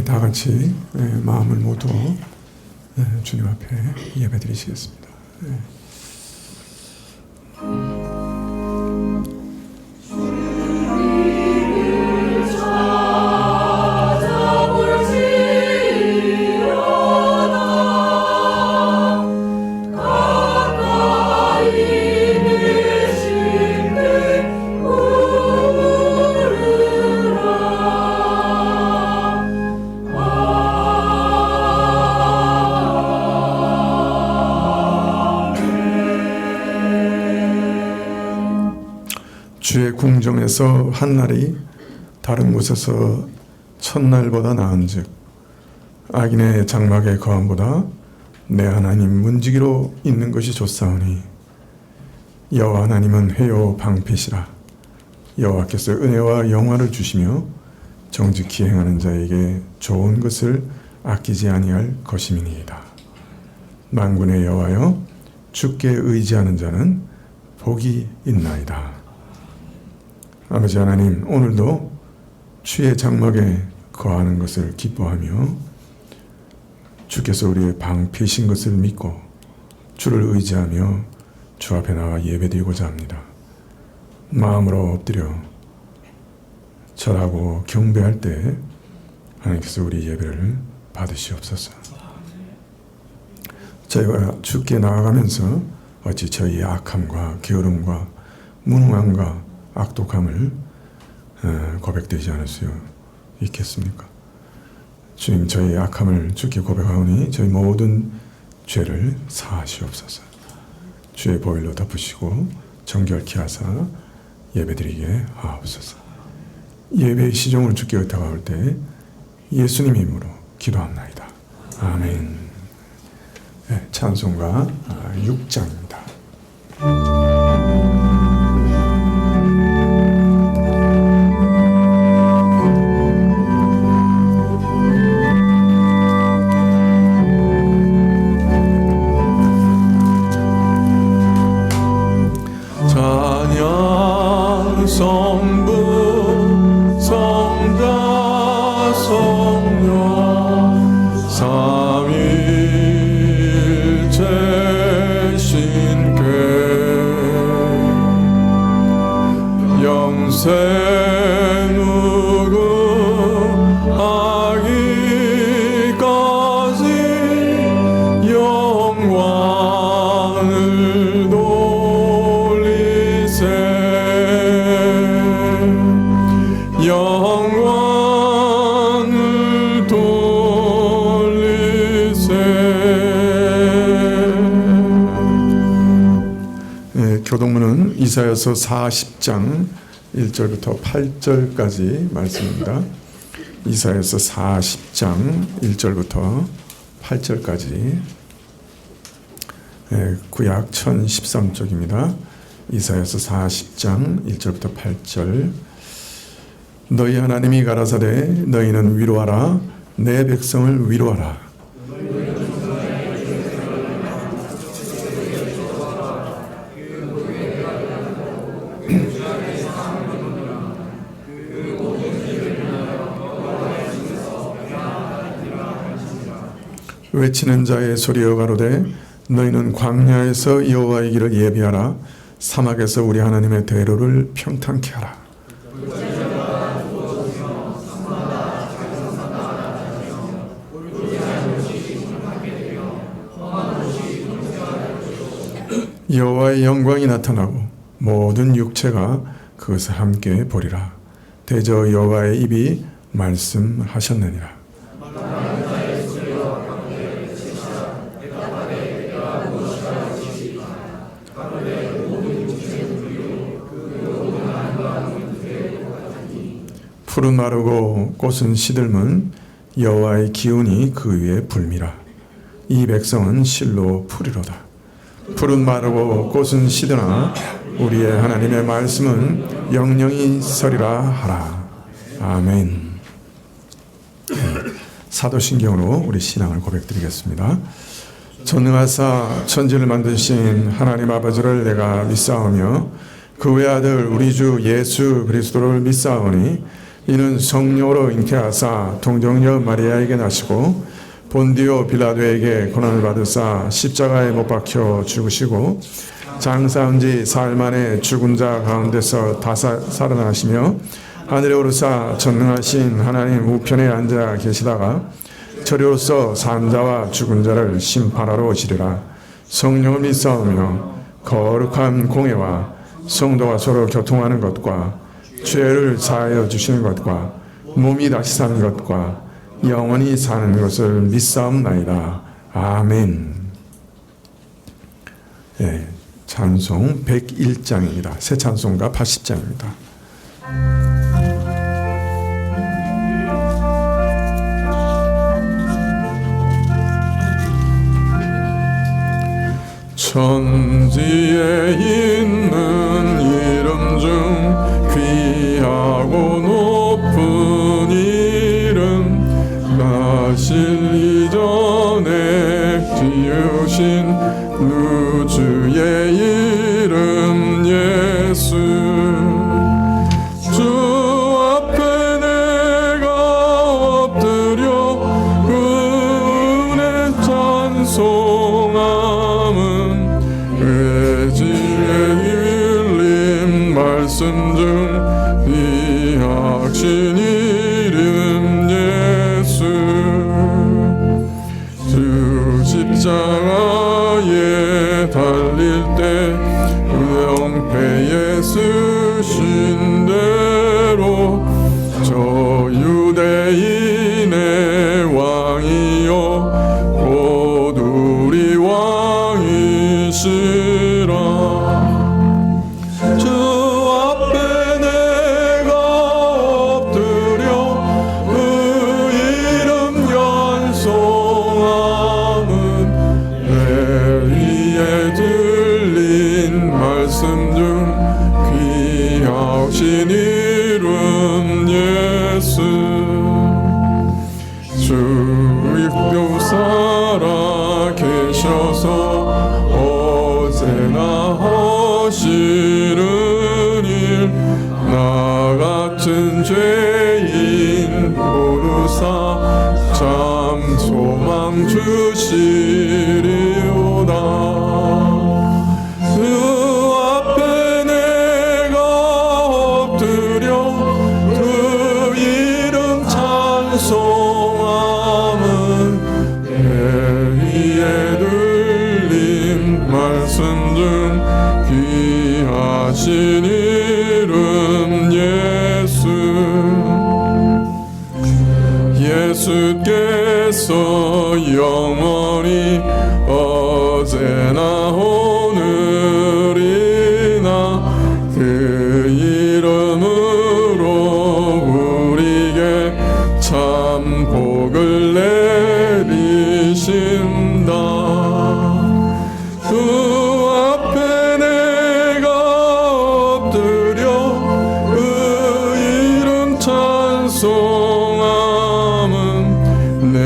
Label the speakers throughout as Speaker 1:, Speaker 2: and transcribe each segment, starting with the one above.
Speaker 1: 다 같이 마음을 모두 주님 앞에 예배드리시겠습니다. 주의 궁정에서 한 날이 다른 곳에서 첫날보다 나은즉 악인의 장막의 거함보다 내 하나님 문지기로 있는 것이 좋사오니 여호와 하나님은 회요 방패시라. 여호와께서 은혜와 영화를 주시며 정직히 행하는 자에게 좋은 것을 아끼지 아니할 것임이니이다. 만군의 여호와여, 주께 의지하는 자는 복이 있나이다. 아버지 하나님, 오늘도 주의 장막에 거하는 것을 기뻐하며 주께서 우리의 방패신 것을 믿고 주를 의지하며 주 앞에 나와 예배드리고자 합니다. 마음으로 엎드려 절하고 경배할 때 하나님께서 우리 예배를 받으시옵소서. 저희가 주께 나아가면서 어찌 저희의 악함과 게으름과 무능함과 악독함을 고백되지 않을 수 있겠습니까? 주님, 저희의 악함을 주께 고백하오니 저희 모든 죄를 사하시옵소서. 주의 보혈로 덮으시고 정결케 하사 예배드리게 하옵소서. 예배의 시종을 주께 의탁하올 때 예수님 이름으로 기도합나이다. 아멘. 찬송가 6장입니다.
Speaker 2: 성부 성자 성령 삼위일체 신께 영생우구 아기까지 영광을 돌리세. 영광을 돌리세.
Speaker 1: 교동문은 이사야서 40장 1절부터 8절까지 말씀입니다. 이사야서 40장 1절부터 8절까지 구약 1013쪽입니다. 이사야서 40장 1절부터 8절. 너희 하나님이 가라사대 너희는 위로하라. 내 백성을 위로하라. 외치는 자의 소리여 가로되 너희는 광야에서 여호와의 길을 예비하라. 사막에서 우리 하나님의 대로를 평탄케 하라. 여호와의 영광이 나타나고 모든 육체가 그것을 함께 보리라. 대저 여호와의 입이 말씀하셨느니라. 풀은 마르고 꽃은 시들면 여호와의 기운이 그 위에 불미라. 이 백성은 실로 풀이로다. 풀은 마르고 꽃은 시드나 우리의 하나님의 말씀은 영영이 서리라 하라. 아멘. 사도신경으로 우리 신앙을 고백드리겠습니다. 전능하사 천지를 만드신 하나님 아버지를 내가 믿사오며 그 외아들 우리 주 예수 그리스도를 믿사오니 이는 성령으로 잉태하사 동정녀 마리아에게 나시고 본디오 빌라도에게 고난을 받으사 십자가에 못 박혀 죽으시고 장사한 지 사흘 만에 죽은 자 가운데서 살아나시며 하늘에 오르사 전능하신 하나님 우편에 앉아 계시다가 저리로서 산 자와 죽은 자를 심판하러 오시리라. 성령을 믿사오며 거룩한 공회와 성도가 서로 교통하는 것과 죄를 사하여 주시는 것과 몸이 다시 사는 것과 영원히 사는 것을 믿사옵나이다. 아멘. 예, 찬송 101장입니다. 새 찬송가 80장입니다. 천지에 있는 이름 중 귀하고 높은 이름 나실 이전에 지으신 누주의 이름 예수 주 앞에 내가 엎드려 그 은혜 찬송함은 외지에 흘린 말씀 중 비학신 이름 예수 주 십자가에 달릴 때 영패에 쓰신 대로 저 유대인의 왕이요 곧 우리 왕이시라. 주 앞에 내가 엎드려 그 이름 연송함은 내 귀에 들린 말씀 중 귀하신 이름 예수 주 육교 살아 계셔서 어제나 하시는 일 나 같은 죄인 부르사 참 소망 주시리오다. 그 앞에 내가 엎드려 그 이름 찬송함은 내 귀에 들린 말씀 중 귀하신 이름 예수 예수께서 영원히 어제나 오늘이나 그 이름으로 우리에게 참 복을 내리신다. 그 앞에 내가 엎드려 그 이름 찬송함은 내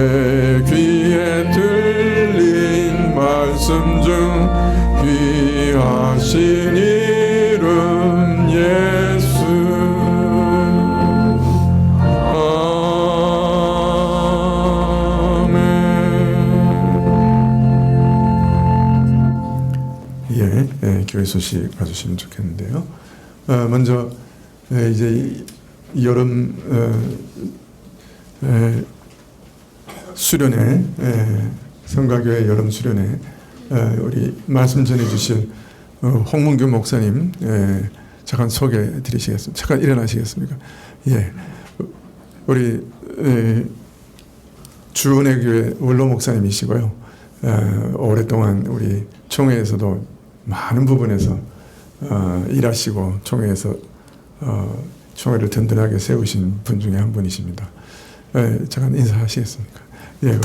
Speaker 1: 귀에 들린 말씀 중 귀하신 이름 예수 아멘. 소식 가주시면 좋겠는데요. 먼저 이제 여름 수련회, 성가교회 여름 수련회 우리 말씀 전해주실 홍문규 목사님 잠깐 소개해 드리시겠습니까? 잠깐 일어나시겠습니까? 예, 우리 주은혜교회 원로 목사님이시고요. 오랫동안 우리 총회에서도 많은 부분에서 일하시고 총회에서 총회를 든든하게 세우신 분 중에 한 분이십니다. 잠깐 인사하시겠습니까? 예.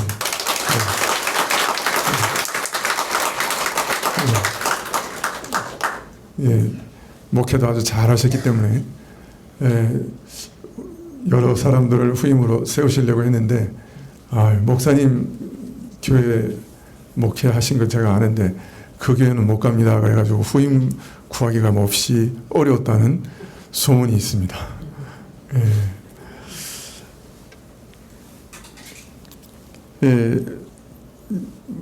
Speaker 1: 예, 목회도 아주 잘하셨기 때문에 여러 사람들을 후임으로 세우시려고 했는데 목사님 교회 목회하신 거 제가 아는데 그 교회는 못 갑니다. 그래가지고 후임 구하기가 몹시 어려웠다는 소문이 있습니다.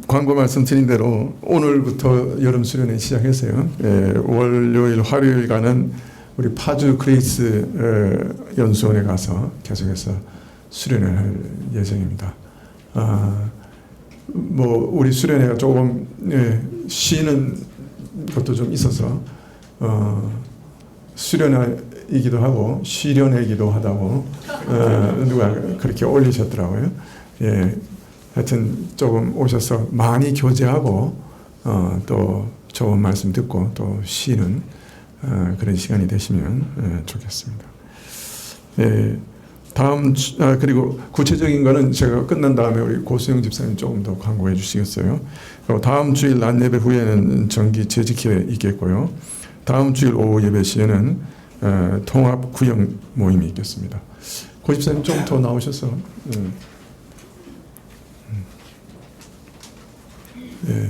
Speaker 1: 광고 말씀드린 대로 오늘부터 여름 수련회 시작했어요. 월요일, 화요일간은 우리 파주 그레이스 연수원에 가서 계속해서 수련을 할 예정입니다. 뭐 우리 수련회가 조금 쉬는 것도 좀 있어서 수련회이기도 하고 쉬련회이기도 하다고 누가 그렇게 올리셨더라고요. 하여튼 조금 오셔서 많이 교제하고 또 좋은 말씀 듣고 또 쉬는 그런 시간이 되시면 좋겠습니다. 다음 그리고 구체적인 거는 제가 끝난 다음에 우리 고수영 집사님 조금 더 광고해 주시겠어요? 다음 주일 낮 예배 후에는 정기 재직회 있겠고요. 다음 주일 오후 예배 시에는 통합 구역 모임이 있겠습니다. 고 집사님 좀 더 나오셔서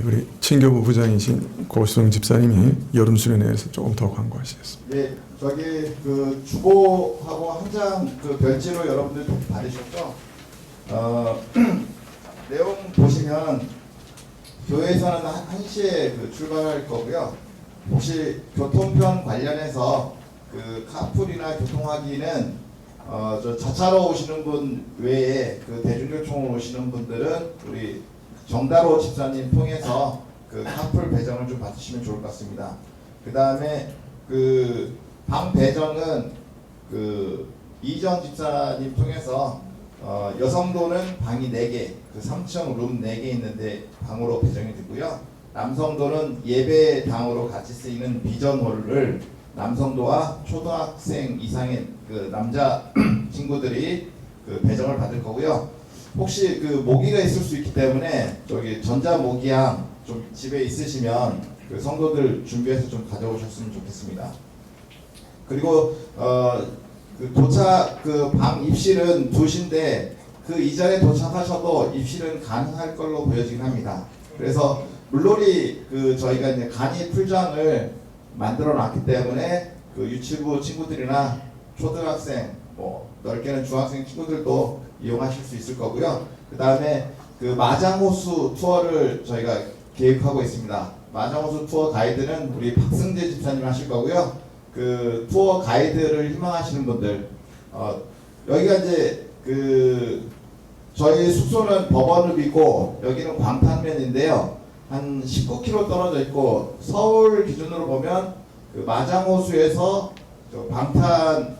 Speaker 1: 우리 친교부 부장이신 고수영 집사님이 여름 수련회에서 조금 더 광고하시겠습니다.
Speaker 3: 네, 저기 그 주보하고 한 장 그 별지로 여러분들 좀 받으셨죠? 내용 보시면 교회에서는 1시에 그 출발할 거고요. 혹시 교통편 관련해서 그 카풀이나 교통하기는 저 자차로 오시는 분 외에 그 대중교통으로 오시는 분들은 우리 정다로 집사님 통해서 그 카풀 배정을 좀 받으시면 좋을 것 같습니다. 그 다음에 그 방 배정은 그 이정 집사님 통해서 여성도는 방이 4개, 그 3층 룸 4개 있는데 방으로 배정이 되고요. 남성도는 예배당으로 같이 쓰이는 비전홀을 남성도와 초등학생 이상의 그 남자 친구들이 그 배정을 받을 거고요. 혹시 그 모기가 있을 수 있기 때문에 저기 전자 모기향 좀 집에 있으시면 그 성도들 준비해서 좀 가져오셨으면 좋겠습니다. 그리고 그 도착 그 방 입실은 2시인데 그 이전에 도착하셔도 입실은 가능할 걸로 보여지긴 합니다. 그래서 물놀이 그 저희가 이제 간이 풀장을 만들어 놨기 때문에 그 유치부 친구들이나 초등학생 뭐 넓게는 중학생 친구들도 이용하실 수 있을 거고요. 그 다음에 그 마장호수 투어를 저희가 계획하고 있습니다. 마장호수 투어 가이드는 우리 박승재 집사님 하실 거고요. 그 투어 가이드를 희망하시는 분들, 여기가 이제 그 저희 숙소는 법원읍이고 여기는 광탄면인데요. 한 19km 떨어져 있고 서울 기준으로 보면 그 마장호수에서 저 방탄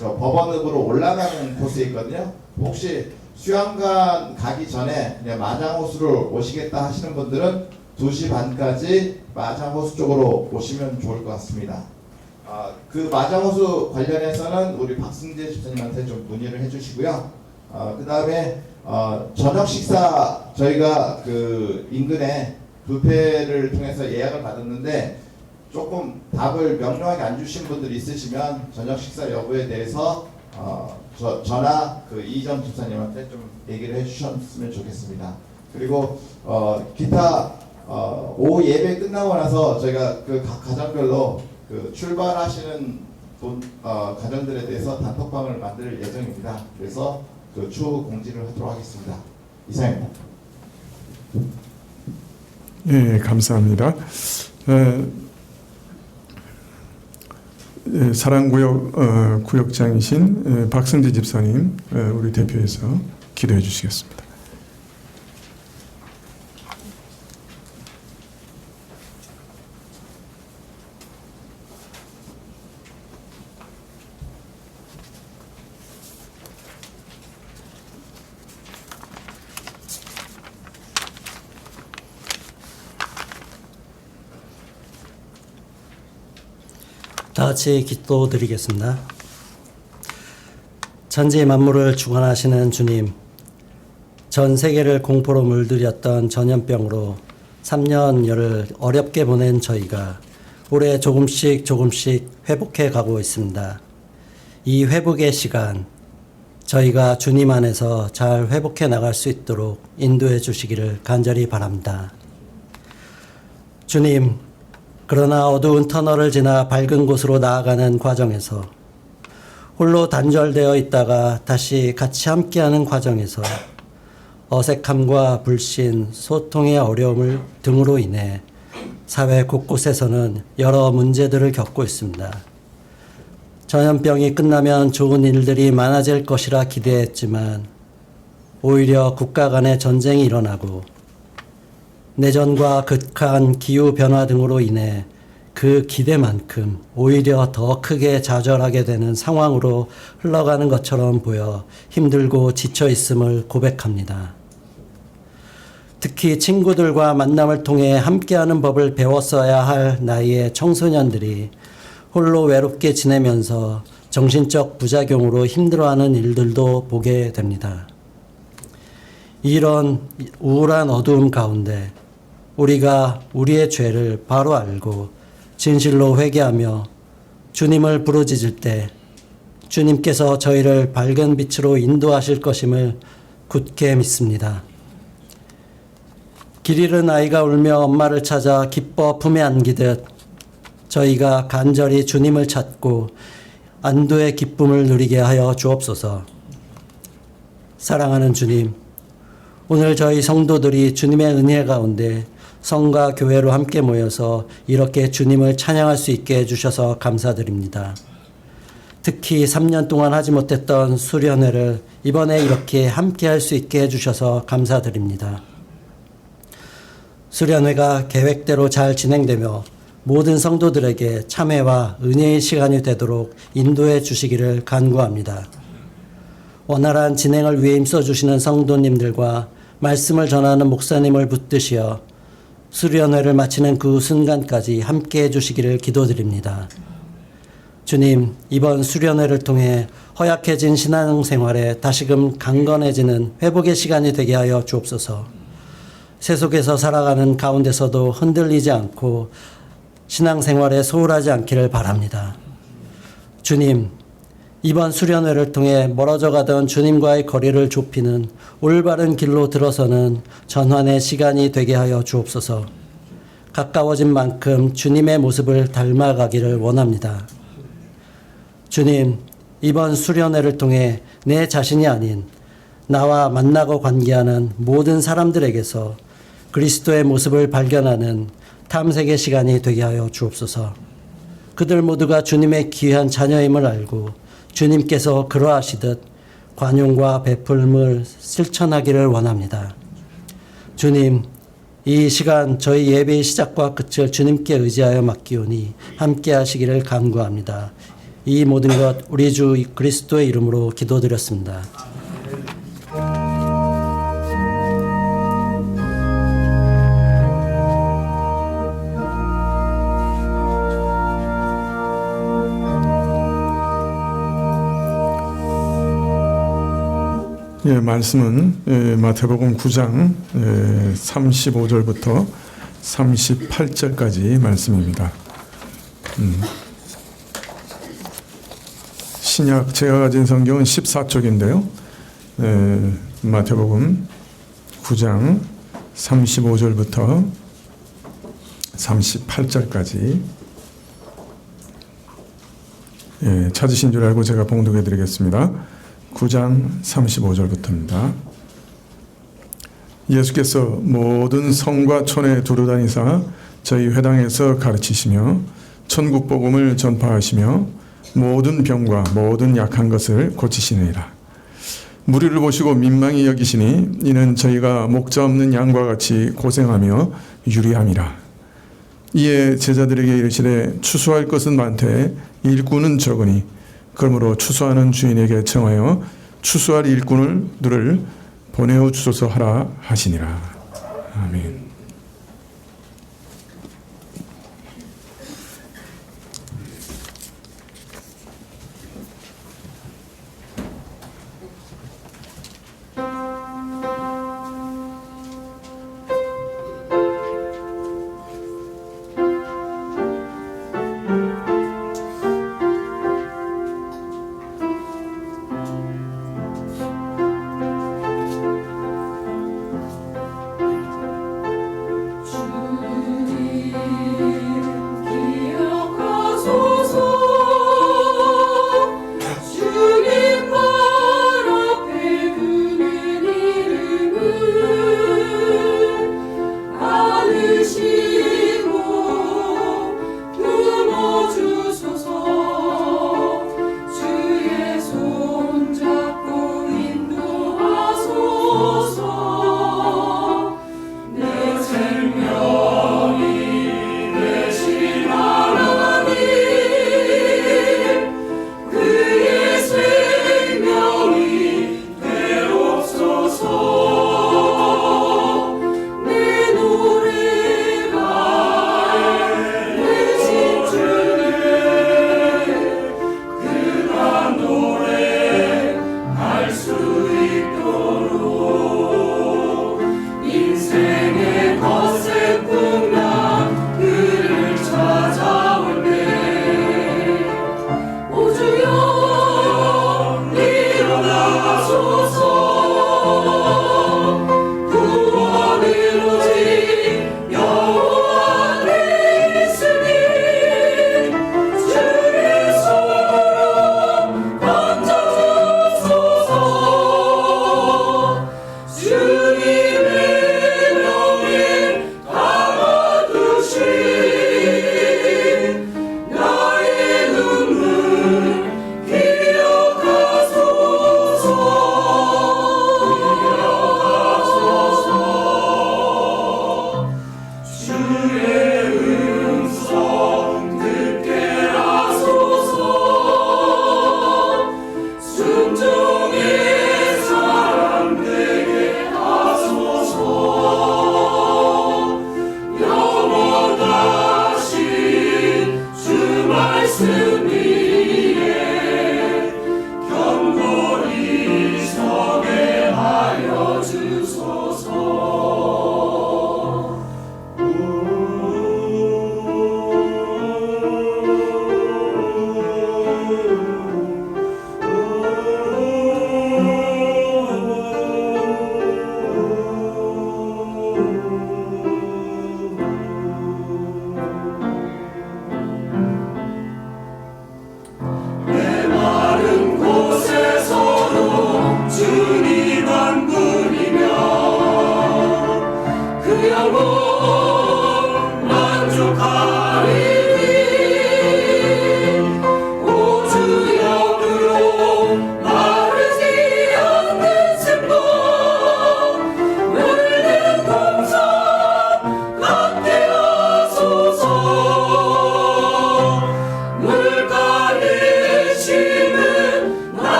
Speaker 3: 저 법원읍으로 올라가는 코스에 있거든요. 혹시 수양관 가기 전에 그냥 마장호수를 오시겠다 하시는 분들은 2시 반까지 마장호수 쪽으로 오시면 좋을 것 같습니다. 그 마장호수 관련해서는 우리 박승재 집사님한테 좀 문의를 해주시고요. 그 다음에 저녁 식사 저희가 그 인근에 뷔페를 통해서 예약을 받았는데 조금 답을 명료하게 안 주신 분들이 있으시면 저녁 식사 여부에 대해서 저나 그 이정 집사님한테 좀 얘기를 해주셨으면 좋겠습니다. 그리고 기타 오후 예배 끝나고 나서 저희가 그 각 가정별로 그 출발하시는 가정들에 대해서 단톡방을 만들 예정입니다. 그래서 그 추후 공지를 하도록 하겠습니다. 이상입니다.
Speaker 1: 예, 감사합니다. 사랑구역 구역장이신 박승재 집사님 우리 대표해서 기도해 주시겠습니다.
Speaker 4: 다 같이 기도드리겠습니다. 천지 만물을 주관하시는 주님, 전 세계를 공포로 물들였던 전염병으로 3년여를 어렵게 보낸 저희가 올해 조금씩 회복해 가고 있습니다. 이 회복의 시간, 저희가 주님 안에서 잘 회복해 나갈 수 있도록 인도해 주시기를 간절히 바랍니다. 주님, 그러나 어두운 터널을 지나 밝은 곳으로 나아가는 과정에서 홀로 단절되어 있다가 다시 같이 함께하는 과정에서 어색함과 불신, 소통의 어려움을 등으로 인해 사회 곳곳에서는 여러 문제들을 겪고 있습니다. 전염병이 끝나면 좋은 일들이 많아질 것이라 기대했지만 오히려 국가 간의 전쟁이 일어나고 내전과 극한 기후 변화 등으로 인해 그 기대만큼 오히려 더 크게 좌절하게 되는 상황으로 흘러가는 것처럼 보여 힘들고 지쳐 있음을 고백합니다. 특히 친구들과 만남을 통해 함께하는 법을 배웠어야 할 나이의 청소년들이 홀로 외롭게 지내면서 정신적 부작용으로 힘들어하는 일들도 보게 됩니다. 이런 우울한 어두움 가운데 우리가 우리의 죄를 바로 알고 진실로 회개하며 주님을 부르짖을 때 주님께서 저희를 밝은 빛으로 인도하실 것임을 굳게 믿습니다. 길 잃은 아이가 울며 엄마를 찾아 기뻐 품에 안기듯 저희가 간절히 주님을 찾고 안도의 기쁨을 누리게 하여 주옵소서. 사랑하는 주님, 오늘 저희 성도들이 주님의 은혜 가운데 성과 교회로 함께 모여서 이렇게 주님을 찬양할 수 있게 해주셔서 감사드립니다. 특히 3년 동안 하지 못했던 수련회를 이번에 이렇게 함께 할 수 있게 해주셔서 감사드립니다. 수련회가 계획대로 잘 진행되며 모든 성도들에게 참회와 은혜의 시간이 되도록 인도해 주시기를 간구합니다. 원활한 진행을 위해 힘써주시는 성도님들과 말씀을 전하는 목사님을 붙드시어 수련회를 마치는 그 순간까지 함께해 주시기를 기도드립니다. 주님, 이번 수련회를 통해 허약해진 신앙생활에 다시금 강건해지는 회복의 시간이 되게 하여 주옵소서. 세속에서 살아가는 가운데서도 흔들리지 않고 신앙생활에 소홀하지 않기를 바랍니다. 주님, 이번 수련회를 통해 멀어져 가던 주님과의 거리를 좁히는 올바른 길로 들어서는 전환의 시간이 되게 하여 주옵소서. 가까워진 만큼 주님의 모습을 닮아가기를 원합니다. 주님, 이번 수련회를 통해 내 자신이 아닌 나와 만나고 관계하는 모든 사람들에게서 그리스도의 모습을 발견하는 탐색의 시간이 되게 하여 주옵소서. 그들 모두가 주님의 귀한 자녀임을 알고 주님께서 그러하시듯 관용과 베풀음을 실천하기를 원합니다. 주님, 이 시간 저희 예배의 시작과 끝을 주님께 의지하여 맡기오니 함께 하시기를 간구합니다. 이 모든 것 우리 주 그리스도의 이름으로 기도드렸습니다.
Speaker 1: 예, 말씀은 마태복음 9장 35절부터 38절까지 말씀입니다. 신약 제가 가진 성경은 14쪽인데요. 마태복음 9장 35절부터 38절까지 찾으신 줄 알고 제가 봉독해 드리겠습니다. 9장 35절부터입니다. 예수께서 모든 성과 촌에 두루다니사 저희 회당에서 가르치시며 천국 복음을 전파하시며 모든 병과 모든 약한 것을 고치시느니라. 무리를 보시고 민망히 여기시니 이는 저희가 목자 없는 양과 같이 고생하며 유리함이라. 이에 제자들에게 이르시되 추수할 것은 많되 일꾼은 적으니 그러므로 추수하는 주인에게 청하여 추수할 일꾼들을 보내어 주소서 하라 하시니라. 아멘.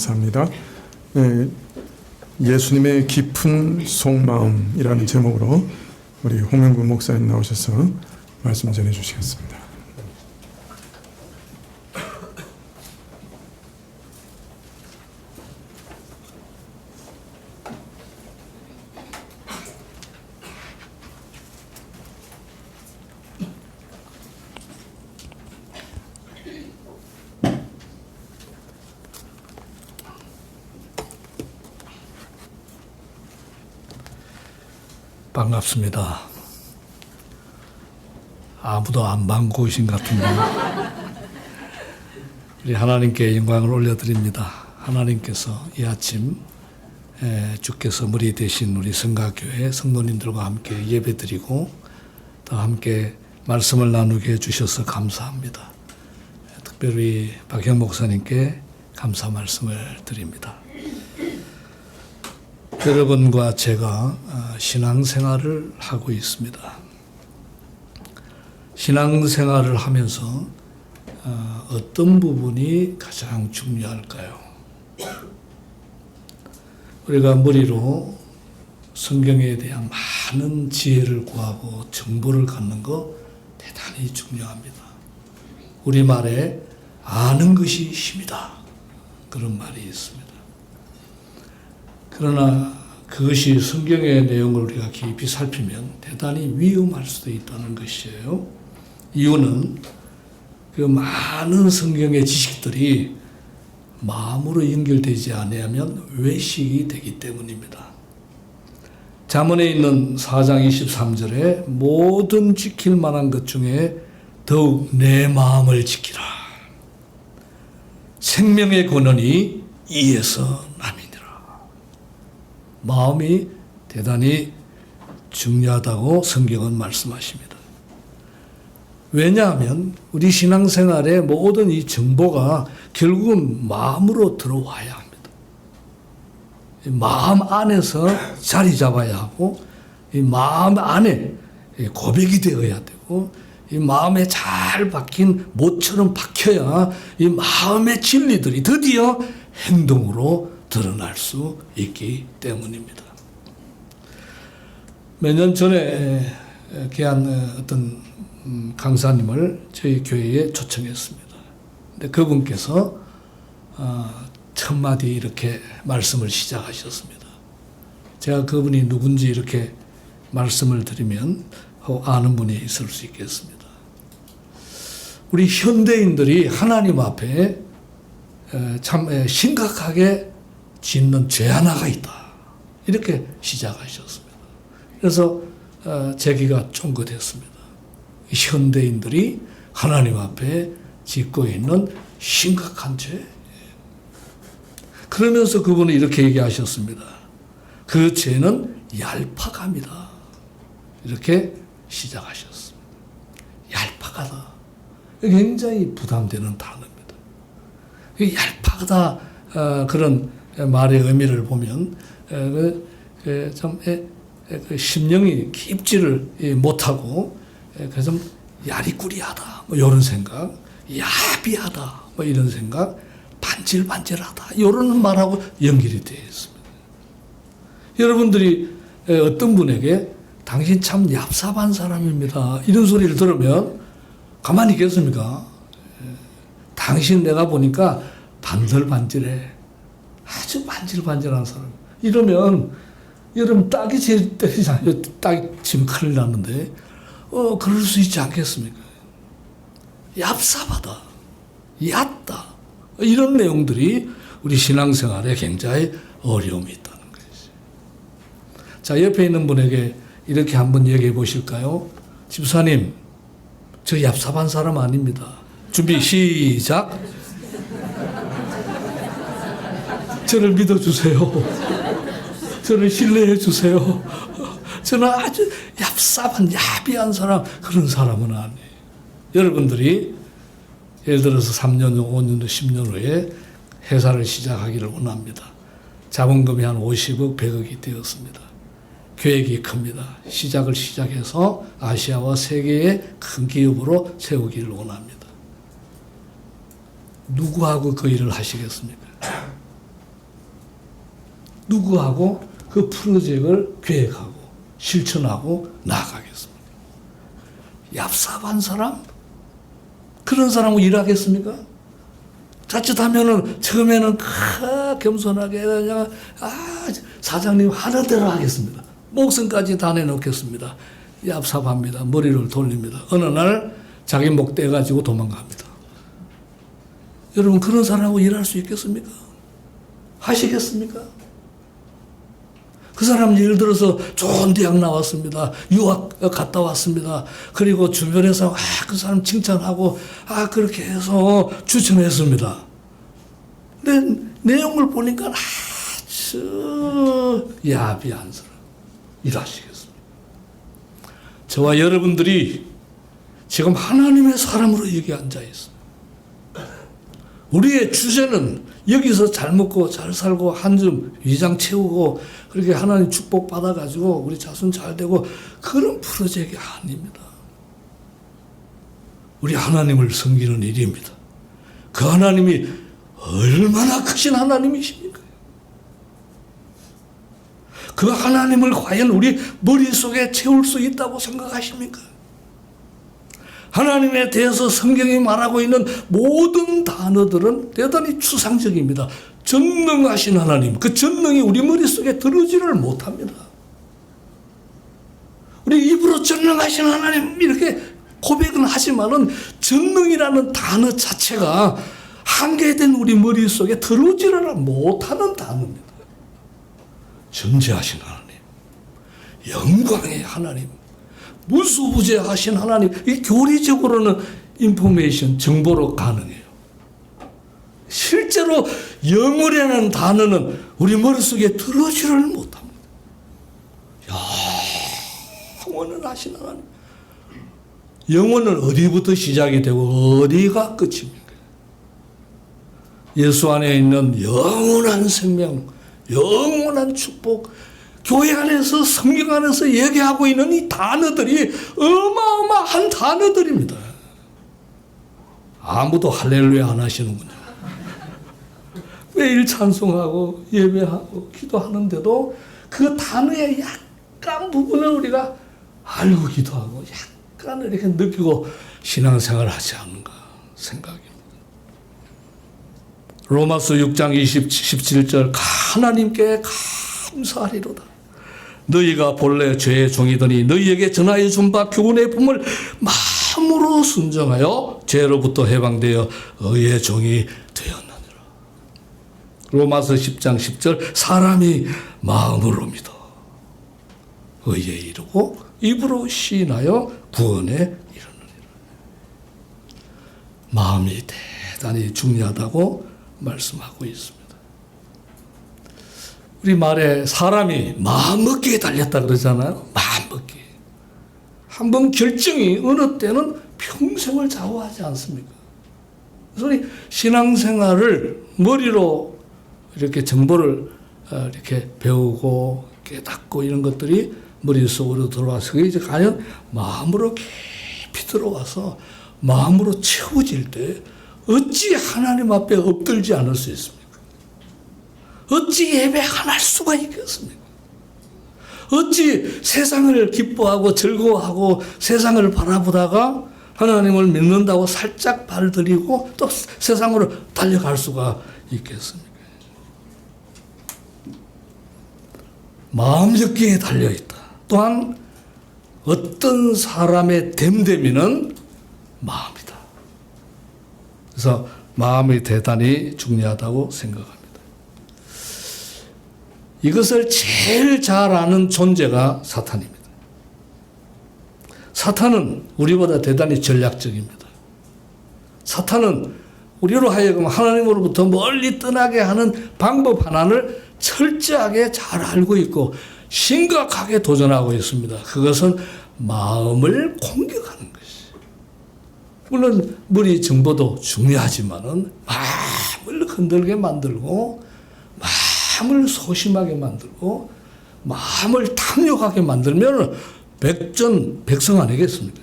Speaker 1: 감사합니다. 예수님의 깊은 속마음이라는 제목으로 우리 홍영구 목사님 나오셔서 말씀 전해 주시겠습니다.
Speaker 5: 반갑습니다. 아무도 안 반가우신 것 같은데 우리 하나님께 영광을 올려드립니다. 하나님께서 이 아침 주께서 머리 되신 우리 성가교회 성도님들과 함께 예배드리고 또 함께 말씀을 나누게 해주셔서 감사합니다. 특별히 박형 목사님께 감사 말씀을 드립니다. 여러분과 제가 신앙생활을 하고 있습니다. 신앙생활을 하면서 어떤 부분이 가장 중요할까요? 우리가 머리로 성경에 대한 많은 지혜를 구하고 정보를 갖는 거 대단히 중요합니다. 우리말에 아는 것이 힘이다. 그런 말이 있습니다. 그러나 그것이 성경의 내용을 우리가 깊이 살피면 대단히 위험할 수도 있다는 것이에요. 이유는 그 많은 성경의 지식들이 마음으로 연결되지 않으면 외식이 되기 때문입니다. 잠언에 있는 4장 23절에 모든 지킬 만한 것 중에 더욱 내 마음을 지키라. 생명의 근원이 이에서 남이니라. 마음이 대단히 중요하다고 성경은 말씀하십니다. 왜냐하면 우리 신앙생활의 모든 이 정보가 결국은 마음으로 들어와야 합니다. 마음 안에서 자리 잡아야 하고 이 마음 안에 고백이 되어야 되고 이 마음에 잘 박힌 못처럼 박혀야 이 마음의 진리들이 드디어 행동으로 드러날 수 있기 때문입니다. 몇 년 전에 귀한 어떤 강사님을 저희 교회에 초청했습니다. 근데 그분께서 첫 마디 이렇게 말씀을 시작하셨습니다. 제가 그분이 누군지 이렇게 말씀을 드리면 아는 분이 있을 수 있겠습니다. 우리 현대인들이 하나님 앞에 참 심각하게 짓는 죄 하나가 있다. 이렇게 시작하셨습니다. 그래서 제기가 쫑긋했습니다. 현대인들이 하나님 앞에 짓고 있는 심각한 죄. 그러면서 그분은 이렇게 얘기하셨습니다. 그 죄는 얄팍함이다. 이렇게 시작하셨습니다. 얄팍하다. 굉장히 부담되는 단어입니다. 얄팍하다 그런 말의 의미를 보면 좀 심령이 깊지를 못하고 좀 야리꾸리하다 뭐 이런 생각, 야비하다 뭐 이런 생각, 반질반질하다 이런 말하고 연결이 되어 있습니다. 여러분들이 어떤 분에게 당신 참 얍삽한 사람입니다 이런 소리를 들으면 가만히 있겠습니까? 당신 내가 보니까 반들반질해. 아주 반질반질한 사람. 이러면 여러분 딱이 제일 때리잖아요. 딱이 지금 큰일 났는데 그럴 수 있지 않겠습니까? 얍삽하다. 얕다. 이런 내용들이 우리 신앙생활에 굉장히 어려움이 있다는 것이죠. 자, 옆에 있는 분에게 이렇게 한번 얘기해 보실까요? 집사님, 저 얍삽한 사람 아닙니다. 준비 시작. 저를 믿어주세요. 저를 신뢰해 주세요. 저는 아주 얍삽한 야비한 사람, 그런 사람은 아니에요. 여러분들이 예를 들어서 3년, 5년, 10년 후에 회사를 시작하기를 원합니다. 자본금이 한 50억, 100억이 되었습니다. 계획이 큽니다. 시작해서 아시아와 세계의 큰 기업으로 세우기를 원합니다. 누구하고 그 일을 하시겠습니까? 누구하고 그 프로젝트를 계획하고 실천하고 나아가겠습니까? 얍삽한 사람? 그런 사람하고 일하겠습니까? 자칫하면은 처음에는 겸손하게 그냥 사장님 하는 대로 하겠습니다. 목숨까지 다 내놓겠습니다. 얍삽합니다. 머리를 돌립니다. 어느 날 자기 목 떼가지고 도망갑니다. 여러분 그런 사람하고 일할 수 있겠습니까? 하시겠습니까? 그 사람 예를 들어서 좋은 대학 나왔습니다. 유학 갔다 왔습니다. 그리고 주변에서 그 사람 칭찬하고 그렇게 해서 추천했습니다. 근데 내용을 보니까 아주 야비한 사람 일하시겠습니다. 저와 여러분들이 지금 하나님의 사람으로 여기 앉아 있어요. 우리의 주제는 여기서 잘 먹고 잘 살고 한 점 위장 채우고 그렇게 하나님 축복 받아가지고 우리 자손 잘 되고 그런 프로젝트가 아닙니다. 우리 하나님을 섬기는 일입니다. 그 하나님이 얼마나 크신 하나님이십니까? 그 하나님을 과연 우리 머릿속에 채울 수 있다고 생각하십니까? 하나님에 대해서 성경이 말하고 있는 모든 단어들은 대단히 추상적입니다. 전능하신 하나님, 그 전능이 우리 머릿속에 들어오지를 못합니다. 우리 입으로 전능하신 하나님 이렇게 고백은 하지만은 전능이라는 단어 자체가 한계된 우리 머릿속에 들어오지를 못하는 단어입니다. 전지하신 하나님, 영광의 하나님, 무수부재하신 하나님, 이 교리적으로는 인포메이션, 정보로 가능해요. 실제로 영원이라는 단어는 우리 머릿속에 들어오지를 못합니다. 영원을 하신 하나님. 영원은 어디부터 시작이 되고 어디가 끝입니까? 예수 안에 있는 영원한 생명, 영원한 축복, 교회 안에서 성경 안에서 얘기하고 있는 이 단어들이 어마어마한 단어들입니다. 아무도 할렐루야 안 하시는군요. 매일 찬송하고 예배하고 기도하는데도 그 단어의 약간 부분을 우리가 알고 기도하고 약간 이렇게 느끼고 신앙생활을 하지 않는가 생각입니다. 로마서 6장 17절 하나님께 감사하리로다. 너희가 본래 죄의 종이더니 너희에게 전하여 준 바 교훈의 품을 마음으로 순종하여 죄로부터 해방되어 의의 종이 되었느니라. 로마서 10장 10절 사람이 마음으로 믿어 의에 이르고 입으로 시인하여 구원에 이르느니라. 마음이 대단히 중요하다고 말씀하고 있습니다. 우리 말에 사람이 마음먹기에 달렸다 그러잖아요. 마음먹기. 한번 결정이 어느 때는 평생을 좌우하지 않습니까? 그래서 신앙생활을 머리로 이렇게 정보를 이렇게 배우고 깨닫고 이런 것들이 머릿속으로 들어와서 그게 이제 과연 마음으로 깊이 들어와서 마음으로 채워질 때 어찌 하나님 앞에 엎들지 않을 수 있습니까? 어찌 예배 안 할 수가 있겠습니까? 어찌 세상을 기뻐하고 즐거워하고 세상을 바라보다가 하나님을 믿는다고 살짝 발을 들이고 또 세상으로 달려갈 수가 있겠습니까? 마음먹기에 달려있다. 또한 어떤 사람의 됨됨이는 마음이다. 그래서 마음이 대단히 중요하다고 생각합니다. 이것을 제일 잘 아는 존재가 사탄입니다. 사탄은 우리보다 대단히 전략적입니다. 사탄은 우리로 하여금 하나님으로부터 멀리 떠나게 하는 방법 하나를 철저하게 잘 알고 있고 심각하게 도전하고 있습니다. 그것은 마음을 공격하는 것이. 물론 머리 정보도 중요하지만은 마음을 흔들게 만들고 마음을 소심하게 만들고 마음을 탐욕하게 만들면 백전백성 아니겠습니까?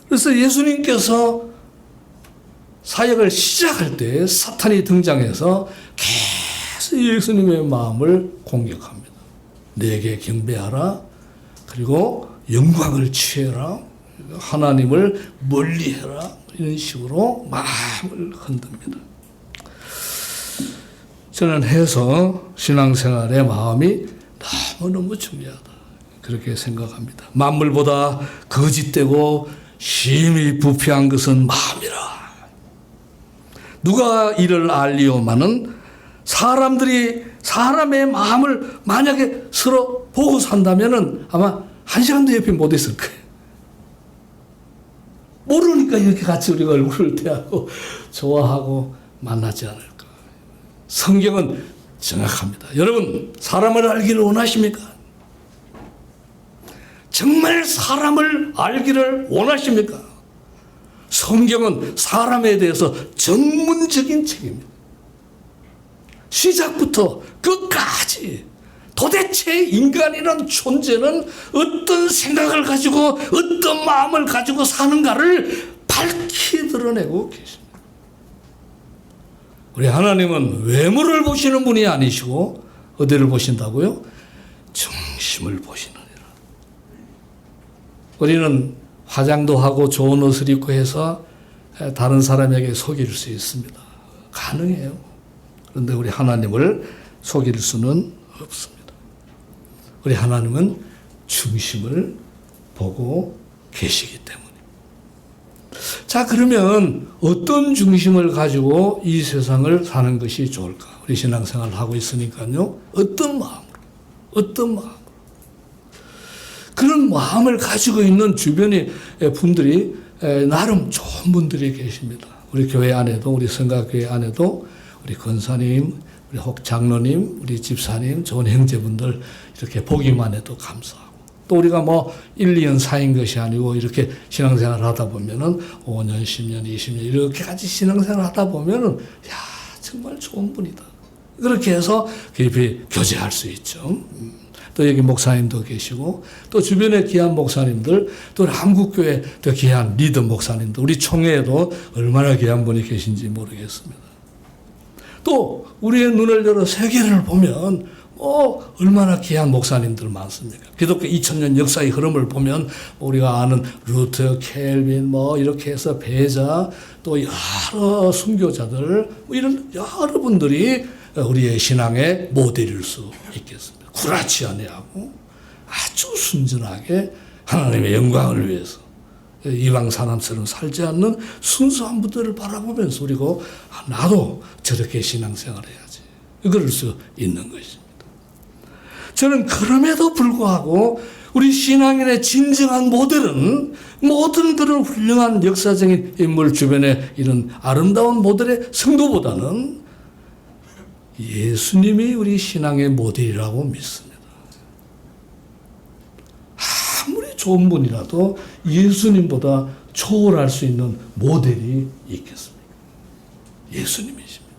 Speaker 5: 그래서 예수님께서 사역을 시작할 때 사탄이 등장해서 계속 예수님의 마음을 공격합니다. 내게 경배하라. 그리고 영광을 취해라. 하나님을 멀리해라. 이런 식으로 마음을 흔듭니다. 저는 해서 신앙생활의 마음이 너무너무 중요하다. 그렇게 생각합니다. 만물보다 거짓되고 심히 부패한 것은 마음이라. 누가 이를 알리오마는 사람들이 사람의 마음을 만약에 서로 보고 산다면은 아마 한 시간도 옆에 못 있을 거예요. 모르니까 이렇게 같이 우리가 얼굴을 대하고 좋아하고 만나지 않을까. 성경은 정확합니다. 여러분, 사람을 알기를 원하십니까? 정말 사람을 알기를 원하십니까? 성경은 사람에 대해서 전문적인 책입니다. 시작부터 끝까지 도대체 인간이라는 존재는 어떤 생각을 가지고 어떤 마음을 가지고 사는가를 밝히 드러내고 계십니다. 우리 하나님은 외모를 보시는 분이 아니시고 어디를 보신다고요? 중심을 보시느니라. 우리는 화장도 하고 좋은 옷을 입고 해서 다른 사람에게 속일 수 있습니다. 가능해요. 그런데 우리 하나님을 속일 수는 없습니다. 우리 하나님은 중심을 보고 계시기 때문입니다. 자, 그러면 어떤 중심을 가지고 이 세상을 사는 것이 좋을까? 우리 신앙생활을 하고 있으니까요. 어떤 마음으로. 그런 마음을 가지고 있는 주변의 분들이 나름 좋은 분들이 계십니다. 우리 교회 안에도, 우리 성가교회 안에도 우리 권사님, 우리 혹 장로님, 우리 집사님, 좋은 형제분들 이렇게 보기만 해도 감사하고, 또 우리가 뭐 1, 2년 사인 것이 아니고 이렇게 신앙생활을 하다 보면은 5년, 10년, 20년 이렇게 같이 신앙생활을 하다 보면은 야, 정말 좋은 분이다. 그렇게 해서 깊이 교제할 수 있죠. 또 여기 목사님도 계시고, 또 주변에 귀한 목사님들, 또 한국교회 또 귀한 리더 목사님들, 우리 총회에도 얼마나 귀한 분이 계신지 모르겠습니다. 또 우리의 눈을 열어 세계를 보면 얼마나 귀한 목사님들 많습니까? 기독교 2000년 역사의 흐름을 보면 우리가 아는 루터, 켈빈 이렇게 해서 배자, 또 여러 순교자들, 이런 여러분들이 우리의 신앙의 모델일 수 있겠습니다. 구라치 아니하고 아주 순전하게 하나님의 영광을 위해서 이방 사람처럼 살지 않는 순수한 분들을 바라보면서 우리가 나도 저렇게 신앙생활을 해야지, 그럴 수 있는 것입니다. 저는 그럼에도 불구하고 우리 신앙인의 진정한 모델은 모든 그런 훌륭한 역사적인 인물 주변에 이런 아름다운 모델의 성도보다는 예수님이 우리 신앙의 모델이라고 믿습니다. 아무리 좋은 분이라도 예수님보다 초월할 수 있는 모델이 있겠습니까? 예수님이십니다.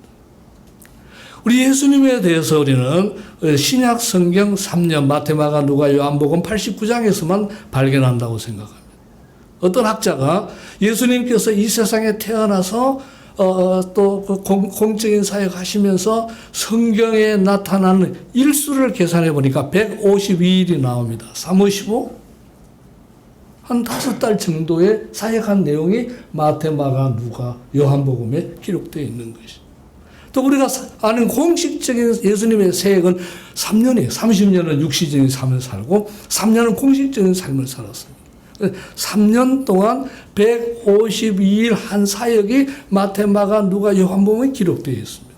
Speaker 5: 우리 예수님에 대해서 우리는 신약 성경 3년 마태, 마가, 누가, 요한복음 89장에서만 발견한다고 생각합니다. 어떤 학자가 예수님께서 이 세상에 태어나서 또 공적인 사역 하시면서 성경에 나타나는 일수를 계산해 보니까 152일이 나옵니다. 355? 한 5달 정도의 사역한 내용이 마태, 마가, 누가, 요한복음에 기록되어 있는 것이죠. 또 우리가 아는 공식적인 예수님의 사역은 3년이에요. 30년은 육시적인 삶을 살고 3년은 공식적인 삶을 살았습니다. 3년 동안 152일 한 사역이 마태, 마가, 누가, 요한복음에 기록되어 있습니다.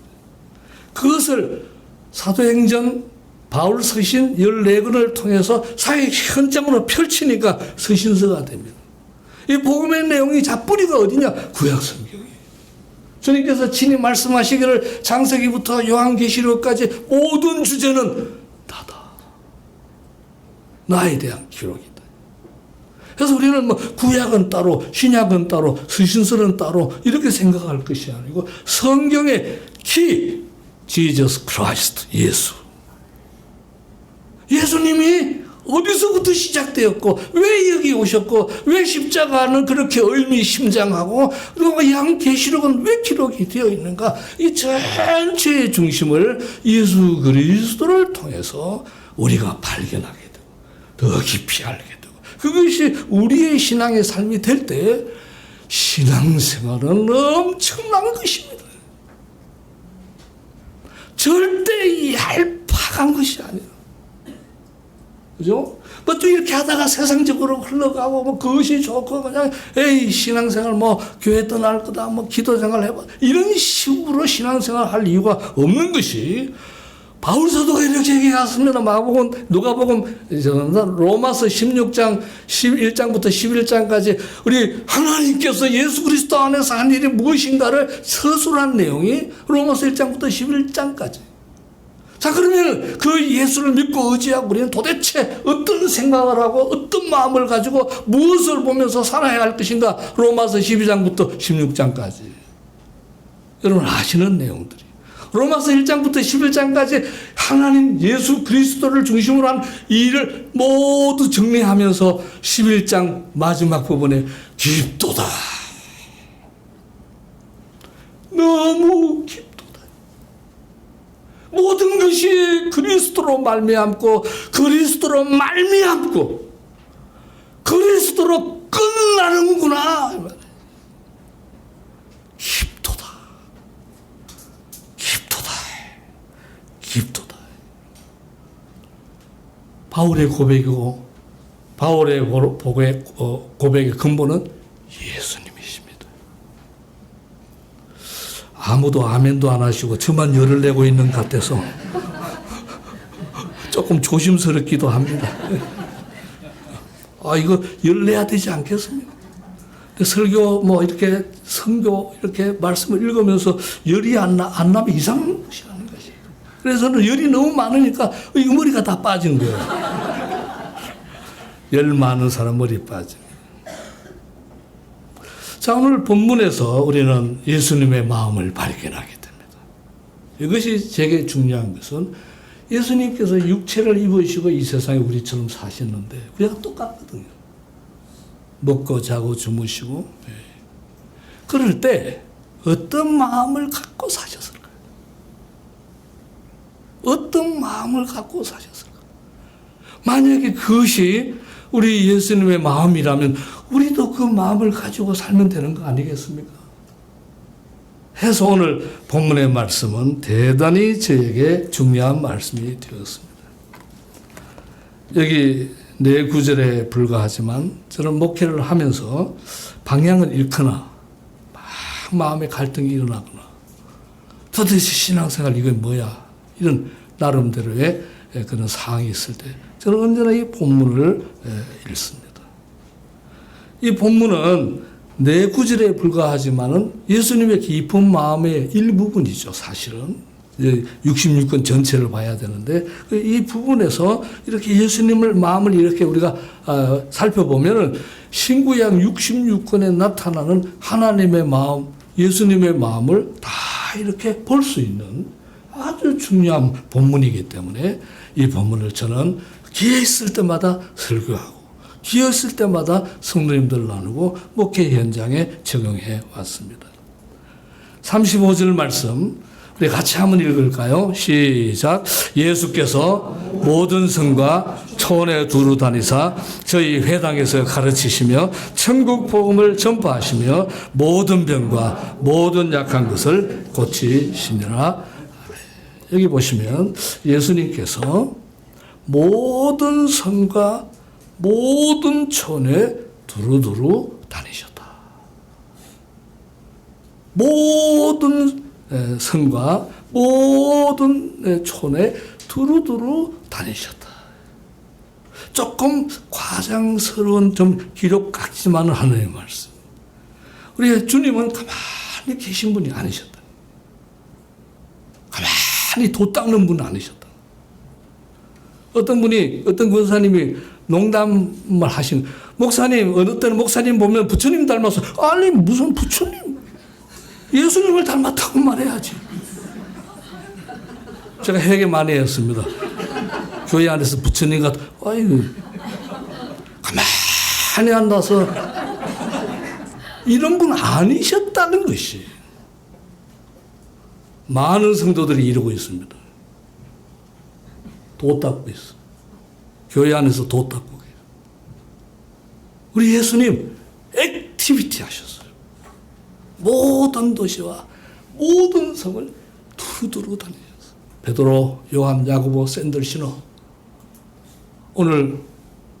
Speaker 5: 그것을 사도행전 바울 서신 14권을 통해서 사역 현장으로 펼치니까 서신서가 됩니다. 이 복음의 내용이 뿌리가 어디냐? 구약 성경이에요. 주님께서 친히 말씀하시기를 창세기부터 요한계시록까지 모든 주제는 나다. 나에 대한 기록이다. 그래서 우리는 구약은 따로, 신약은 따로, 서신서는 따로 이렇게 생각할 것이 아니고 성경의 Jesus Christ, 예수. 예수님이 어디서부터 시작되었고 왜 여기 오셨고 왜 십자가는 그렇게 의미심장하고 그리고 양계시록은 왜 기록이 되어 있는가? 이 전체의 중심을 예수 그리스도를 통해서 우리가 발견하게 되고 더 깊이 알게 되고 그것이 우리의 신앙의 삶이 될 때 신앙생활은 엄청난 것입니다. 절대 얄팍한 것이 아니에요. 그죠? 뭐 또 이렇게 하다가 세상적으로 흘러가고 뭐 그것이 좋고 그냥 에이 신앙생활 뭐 교회 떠날 거다 뭐 기도생활 해봐 이런 식으로 신앙생활 할 이유가 없는 것이 바울 사도가 이렇게 얘기했습니다. 마가복음, 누가복음, 로마서 16장 11장부터 11장까지 우리 하나님께서 예수 그리스도 안에서 한 일이 무엇인가를 서술한 내용이 로마서 1장부터 11장까지. 자, 그러면 그 예수를 믿고 의지하고 우리는 도대체 어떤 생각을 하고 어떤 마음을 가지고 무엇을 보면서 살아야 할 것인가? 로마서 12장부터 16장까지. 여러분 아시는 내용들이. 로마서 1장부터 11장까지 하나님 예수 그리스도를 중심으로 한 일을 모두 정리하면서 11장 마지막 부분에 깊도다. 너무 깊도다. 모든 것이 그리스도로 말미암고 그리스도로 말미암고 그리스도로 끝나는구나. 깊도다. 깊도다. 바울의 고백이고 바울의 고백의 근본은 예수님이십니다. 아무도 아멘도 안 하시고 저만 열을 내고 있는 것 같아서 조금 조심스럽기도 합니다. 아, 이거 열 내야 되지 않겠습니까? 설교 뭐 이렇게 선교 이렇게 말씀을 읽으면서 열이 안 나면 이상한 것이 아닌 것이. 그래서 열이 너무 많으니까 이 머리가 다 빠진 거예요. 열 많은 사람 머리 빠집니다. 자, 오늘 본문에서 우리는 예수님의 마음을 발견하게 됩니다. 이것이 제게 중요한 것은 예수님께서 육체를 입으시고 이 세상에 우리처럼 사셨는데 우리가 똑같거든요. 먹고 자고 주무시고. 그럴 때 어떤 마음을 갖고 사셨을까요? 어떤 마음을 갖고 사셨을까요? 만약에 그것이 우리 예수님의 마음이라면 우리도 그 마음을 가지고 살면 되는 거 아니겠습니까? 해서 오늘 본문의 말씀은 대단히 저에게 중요한 말씀이 되었습니다. 여기 네 구절에 불과하지만 저는 목회를 하면서 방향을 잃거나 막 마음의 갈등이 일어나거나 도대체 신앙생활 이건 뭐야 이런 나름대로의 그런 상황이 있을 때 저는 언제나 이 본문을 읽습니다. 이 본문은 네 구절에 불과하지만은 예수님의 깊은 마음의 일부분이죠. 사실은 66권 전체를 봐야 되는데 이 부분에서 이렇게 예수님을 마음을 이렇게 우리가 살펴보면은 신구약 66권에 나타나는 하나님의 마음, 예수님의 마음을 다 이렇게 볼 수 있는 아주 중요한 본문이기 때문에 이 본문을 저는 기회 있을 때마다 설교하고 기회 있을 때마다 성도님들 나누고 목회 현장에 적용해 왔습니다. 35절 말씀 우리 같이 한번 읽을까요? 시작. 예수께서 모든 성과 촌에 두루 다니사 저희 회당에서 가르치시며 천국 복음을 전파하시며 모든 병과 모든 약한 것을 고치시니라. 여기 보시면 예수님께서 모든 성과 모든 촌에 두루두루 다니셨다. 모든 성과 모든 촌에 두루두루 다니셨다. 조금 과장스러운 좀 기록 같지만은 하나님의 말씀. 우리 주님은 가만히 계신 분이 아니셨다. 가만히 도 닦는 분은 아니셨다. 어떤 분이 어떤 권사님이 농담을 하신 목사님 어느 때는 목사님 보면 부처님 닮아서 아니 무슨 부처님 예수님을 닮았다고 말해야지. 제가 회개 많이 했습니다. 교회 안에서 부처님과 아이고 가만히 앉아서 이런 분 아니셨다는 것이 많은 성도들이 이러고 있습니다. 도 닦고 있어. 교회 안에서 도 닦고 계세요. 우리 예수님 액티비티 하셨어요. 모든 도시와 모든 성을 두루두루 다니셨어요. 베드로, 요한, 야고보, 샌들, 시너 오늘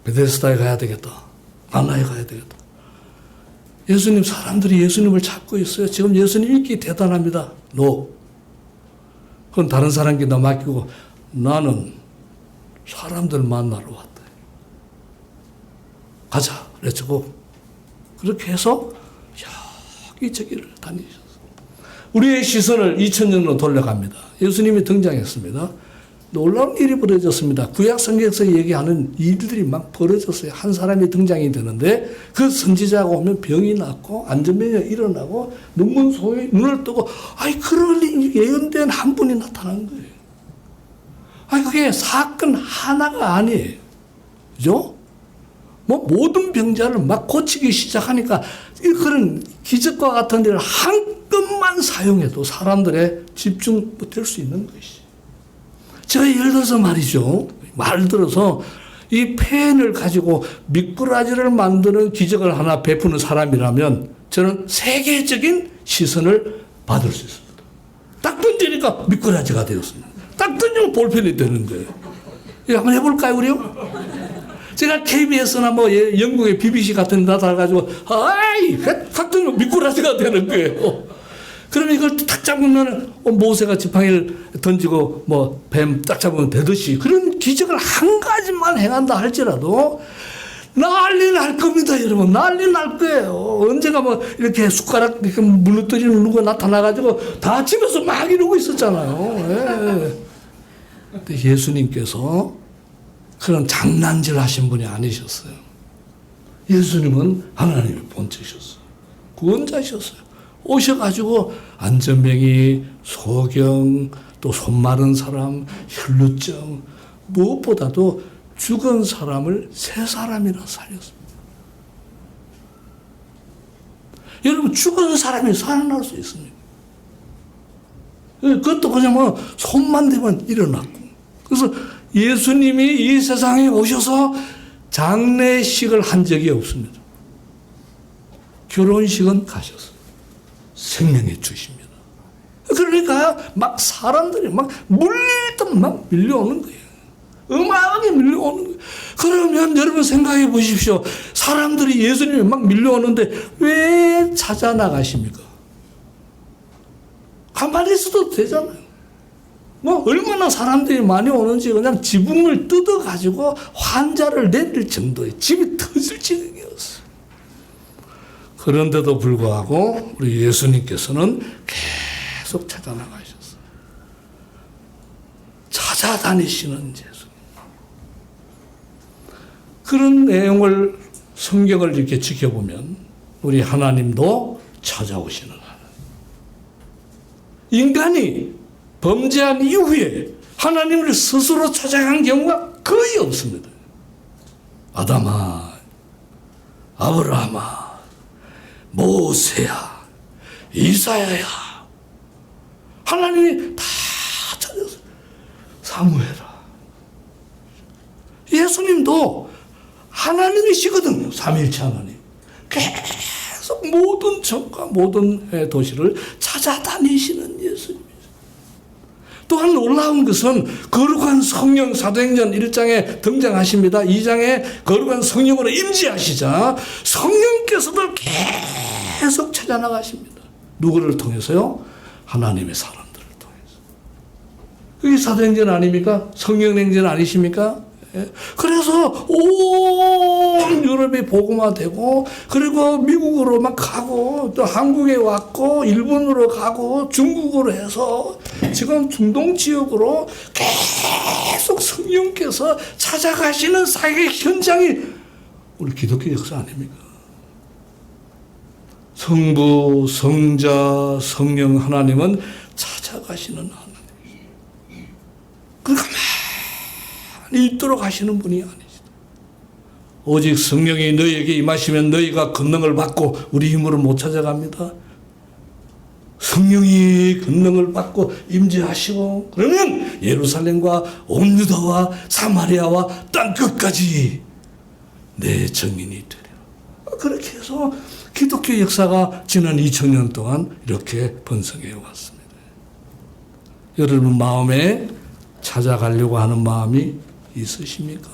Speaker 5: 베데스다에 가야 되겠다. 가나에 가야 되겠다. 예수님, 사람들이 예수님을 찾고 있어요. 지금 예수님 인기 대단합니다. 그건 다른 사람에게 나 맡기고 나는 사람들 만나러 왔다. 가자. 그랬고 그렇게 해서 여기저기를 다니셨어요. 우리의 시선을 2000년으로 돌려갑니다. 예수님이 등장했습니다. 놀라운 일이 벌어졌습니다. 구약 성경에서 얘기하는 일들이 막 벌어졌어요. 한 사람이 등장이 되는데 그 선지자가 오면 병이 낫고 안전병이 일어나고 눈먼 소위 눈을 뜨고 그럴 예언된 한 분이 나타난 거예요. 그게 사건 하나가 아니에요. 그죠? 모든 병자를 막 고치기 시작하니까 그런 기적과 같은 일을 한 건만 사용해도 사람들의 집중될 수 있는 것이. 제가 예를 들어서 말이죠. 말 들어서 이 펜을 가지고 미꾸라지를 만드는 기적을 하나 베푸는 사람이라면 저는 세계적인 시선을 받을 수 있습니다. 딱 던지니까 미꾸라지가 되었습니다. 딱 던지면 볼펜이 되는 거예요. 이거 한번 해볼까요, 우리요? 제가 KBS나 영국의 BBC 같은 데 나타나가지고, 탁 던지면 미꾸라지가 되는 거예요. 그러면 이걸 탁 잡으면 모세가 지팡이를 던지고 뱀 딱 잡으면 되듯이 그런 기적을 한 가지만 행한다 할지라도 난리 날 겁니다, 여러분. 난리 날 거예요. 언제가 이렇게 숟가락 이렇게 무너뜨리는 누가 나타나가지고 다 집에서 막 이러고 있었잖아요. 근데 예수님께서 그런 장난질 하신 분이 아니셨어요. 예수님은 하나님의 본체셨어요. 구원자셨어요. 오셔가지고 안전병이, 소경, 또 손 마른 사람, 혈루증, 무엇보다도 죽은 사람을 새 사람이라 살렸습니다. 여러분, 죽은 사람이 살아날 수 있습니다. 그것도 그냥 손만 대면 일어났고. 그래서 예수님이 이 세상에 오셔서 장례식을 한 적이 없습니다. 결혼식은 가셨어요. 생명해 주십니다. 그러니까 막 사람들이 막 물리듯 막 밀려오는 거예요. 음악이 밀려오는 거예요. 그러면 여러분 생각해 보십시오. 사람들이 예수님이 막 밀려오는데 왜 찾아 나가십니까? 가만히 있어도 되잖아요. 얼마나 사람들이 많이 오는지 그냥 지붕을 뜯어가지고 환자를 내릴 정도의 집이 터질 지경이었어요. 그런데도 불구하고 우리 예수님께서는 계속 찾아나가셨어요. 찾아다니시는 예수님. 그런 내용을 성경을 이렇게 지켜보면 우리 하나님도 찾아오시는 하나님. 인간이 범죄한 이후에 하나님을 스스로 찾아간 경우가 거의 없습니다. 아담아, 아브라함아, 모세야, 이사야야, 하나님이 다 찾았어요. 사무엘아. 예수님도 하나님이시거든요. 삼위일체 하나님. 계속 모든 정과 모든 도시를 찾아다니시는 예수님. 또한 놀라운 것은 거룩한 성령, 사도행전 1장에 등장하십니다. 2장에 거룩한 성령으로 임재하시자 성령께서도 계속 찾아나가십니다. 누구를 통해서요? 하나님의 사람들을 통해서. 그게 사도행전 아닙니까? 성령행전 아니십니까? 그래서 온 유럽이 복음화되고, 그리고 미국으로 막 가고, 또 한국에 왔고, 일본으로 가고, 중국으로 해서 지금 중동 지역으로 계속 성령께서 찾아가시는 사회 현장이 우리 기독교 역사 아닙니까? 성부, 성자, 성령 하나님은 찾아가시는 하나님. 그러니까 가만히 있도록 하시는 분이 아니시다. 오직 성령이 너희에게 임하시면 너희가 권능을 받고 우리 힘으로 못 찾아갑니다. 성령이 권능을 받고 임재하시고 그러면 예루살렘과 온 유다와 사마리아와 땅 끝까지 내 증인이 되리라. 그렇게 해서 기독교 역사가 지난 2000년 동안 이렇게 번성해 왔습니다. 여러분 마음에 찾아가려고 하는 마음이 있으십니까?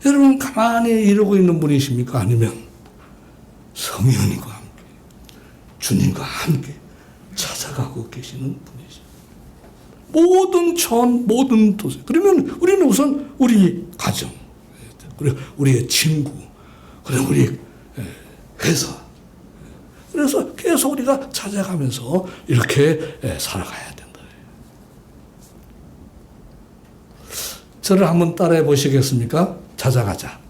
Speaker 5: 여러분 가만히 이러고 있는 분이십니까? 아니면 성령님과 함께 주님과 함께 찾아가고 계시는 분이십니까? 모든 촌, 모든 도시. 그러면 우리는 우선 우리 가정, 그리고 우리의 친구, 그리고 우리 회사. 그래서 계속 우리가 찾아가면서 이렇게 살아가야 된다. 저를 한번 따라해 보시겠습니까? 찾아가자.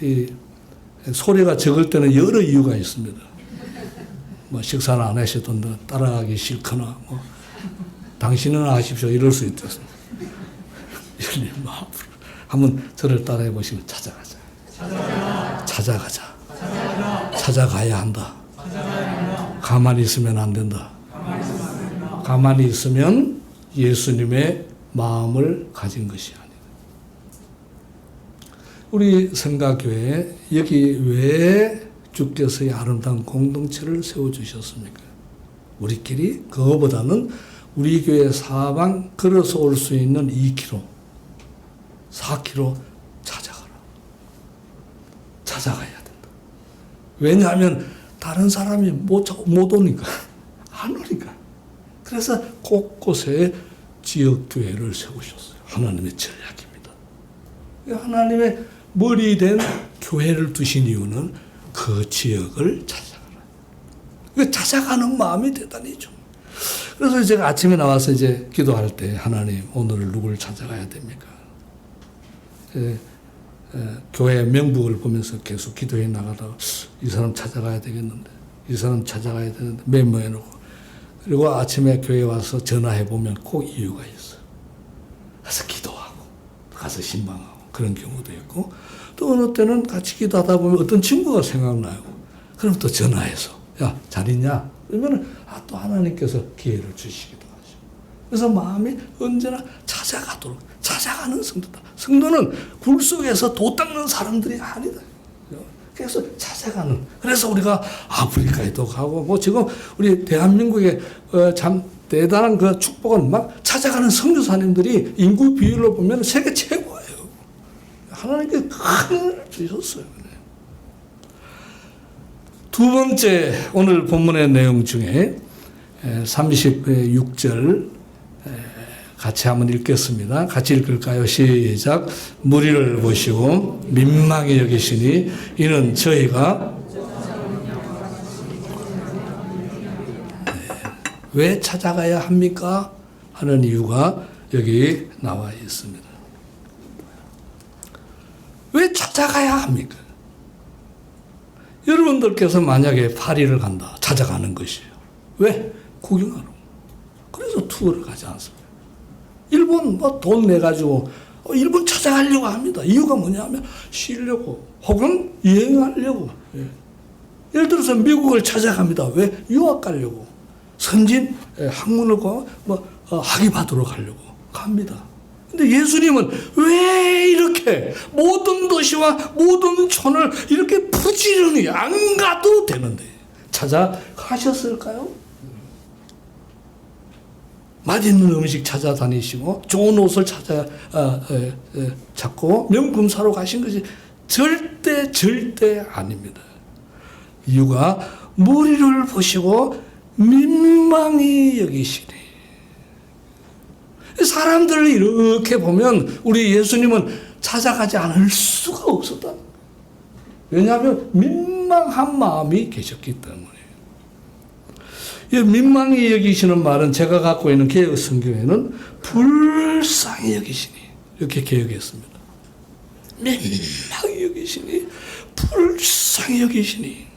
Speaker 5: 이 소리가 적을 때는 여러 이유가 있습니다. 뭐 식사는 안 하시던 따라가기 싫거나 뭐 당신은 하십시오 이럴 수 있다. 한번 저를 따라해 보시면 찾아가자. 찾아가자. 찾아가야 한다. 가만히 있으면 안 된다. 가만히 있으면 예수님의 마음을 가진 것이 아니다. 우리 성가교회 여기 왜 주께서 이 아름다운 공동체를 세워주셨습니까? 우리끼리 그거보다는 우리 교회 사방 걸어서 올 수 있는 2km, 4km 찾아가라. 찾아가야 된다. 왜냐하면 다른 사람이 못 오니까, 안 오니까. 그래서 곳곳에 지역교회를 세우셨어요. 하나님의 전략입니다. 하나님의 머리 된 교회를 두신 이유는 그 지역을 찾아가라. 찾아가는 마음이 대단히 좀. 그래서 제가 아침에 나와서 이제 기도할 때 하나님 오늘 누구를 찾아가야 됩니까? 교회 명복을 보면서 계속 기도해 나가다가 이 사람 찾아가야 되겠는데 이 사람 찾아가야 되는데 메모해 놓고 그리고 아침에 교회 와서 전화해 보면 꼭 이유가 있어. 가서 기도하고 가서 신방하고 그런 경우도 있고 또 어느 때는 같이 기도하다 보면 어떤 친구가 생각나요. 그럼 또 전화해서 야 잘 있냐? 그러면 또 하나님께서 기회를 주시기도 하죠. 그래서 마음이 언제나 찾아가도록 찾아가는 성도다. 성도는 굴 속에서 도 닦는 사람들이 아니다. 그래서 찾아가는. 그래서 우리가 아프리카에도 가고 뭐 지금 우리 대한민국의 참 대단한 그 축복은 막 찾아가는 선교사님들이 인구 비율로 보면 세계 최고예요. 하나님께 큰 은혜를 주셨어요. 두 번째 오늘 본문의 내용 중에 36절 같이 한번 읽겠습니다. 같이 읽을까요? 시작. 무리를 보시고 민망히 여기시니 이는 저희가 왜 찾아가야 합니까? 하는 이유가 여기 나와 있습니다. 왜 찾아가야 합니까? 여러분들께서 만약에 파리를 간다. 찾아가는 것이에요. 왜? 구경하러. 그래서 투어를 가지 않습니다. 일본 뭐 돈 내가지고 일본 찾아가려고 합니다. 이유가 뭐냐면 쉬려고 혹은 여행하려고. 예를 들어서 미국을 찾아갑니다. 왜? 유학 가려고. 선진 학문을 학위 받으러 가려고 갑니다. 근데 예수님은 왜 이렇게 모든 도시와 모든 촌을 이렇게 부지런히 안 가도 되는데 찾아가셨을까요? 맛있는 음식 찾아다니시고 좋은 옷을 찾고 명품 사러 가신 것이 절대 아닙니다. 이유가 무리를 보시고 민망히 여기시니. 사람들을 이렇게 보면 우리 예수님은 찾아가지 않을 수가 없었다. 왜냐하면 민망한 마음이 계셨기 때문에. 이 민망히 여기시는 말은 제가 갖고 있는 개혁 성경에는 불쌍히 여기시니 이렇게 개혁했습니다. 민망히 여기시니 불쌍히 여기시니.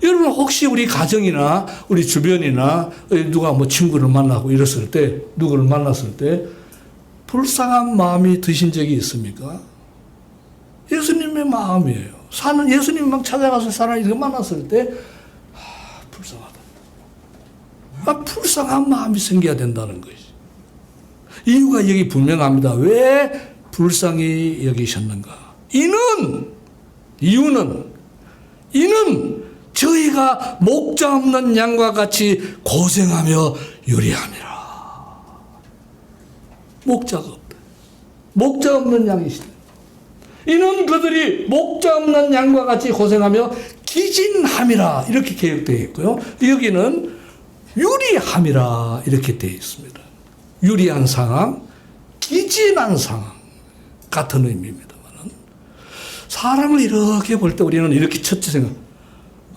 Speaker 5: 여러분 혹시 우리 가정이나 우리 주변이나 누가 뭐 친구를 만나고 이랬을 때, 누구를 만났을 때 불쌍한 마음이 드신 적이 있습니까? 예수님의 마음이에요. 사는 예수님 막 찾아가서 사람이 만났을 때 불쌍하다. 불쌍한 마음이 생겨야 된다는 것이. 이유가 여기 분명합니다. 왜 불쌍히 여기셨는가? 이유는 저희가 목자 없는 양과 같이 고생하며 유리함이라. 목자가 없다. 목자 없는 양이시다. 이는 그들이 목자 없는 양과 같이 고생하며 기진함이라 이렇게 개혁되어 있고요. 여기는 유리함이라 이렇게 되어 있습니다. 유리한 상황, 기진한 상황 같은 의미입니다만 사람을 이렇게 볼 때 우리는 이렇게 첫째 생각,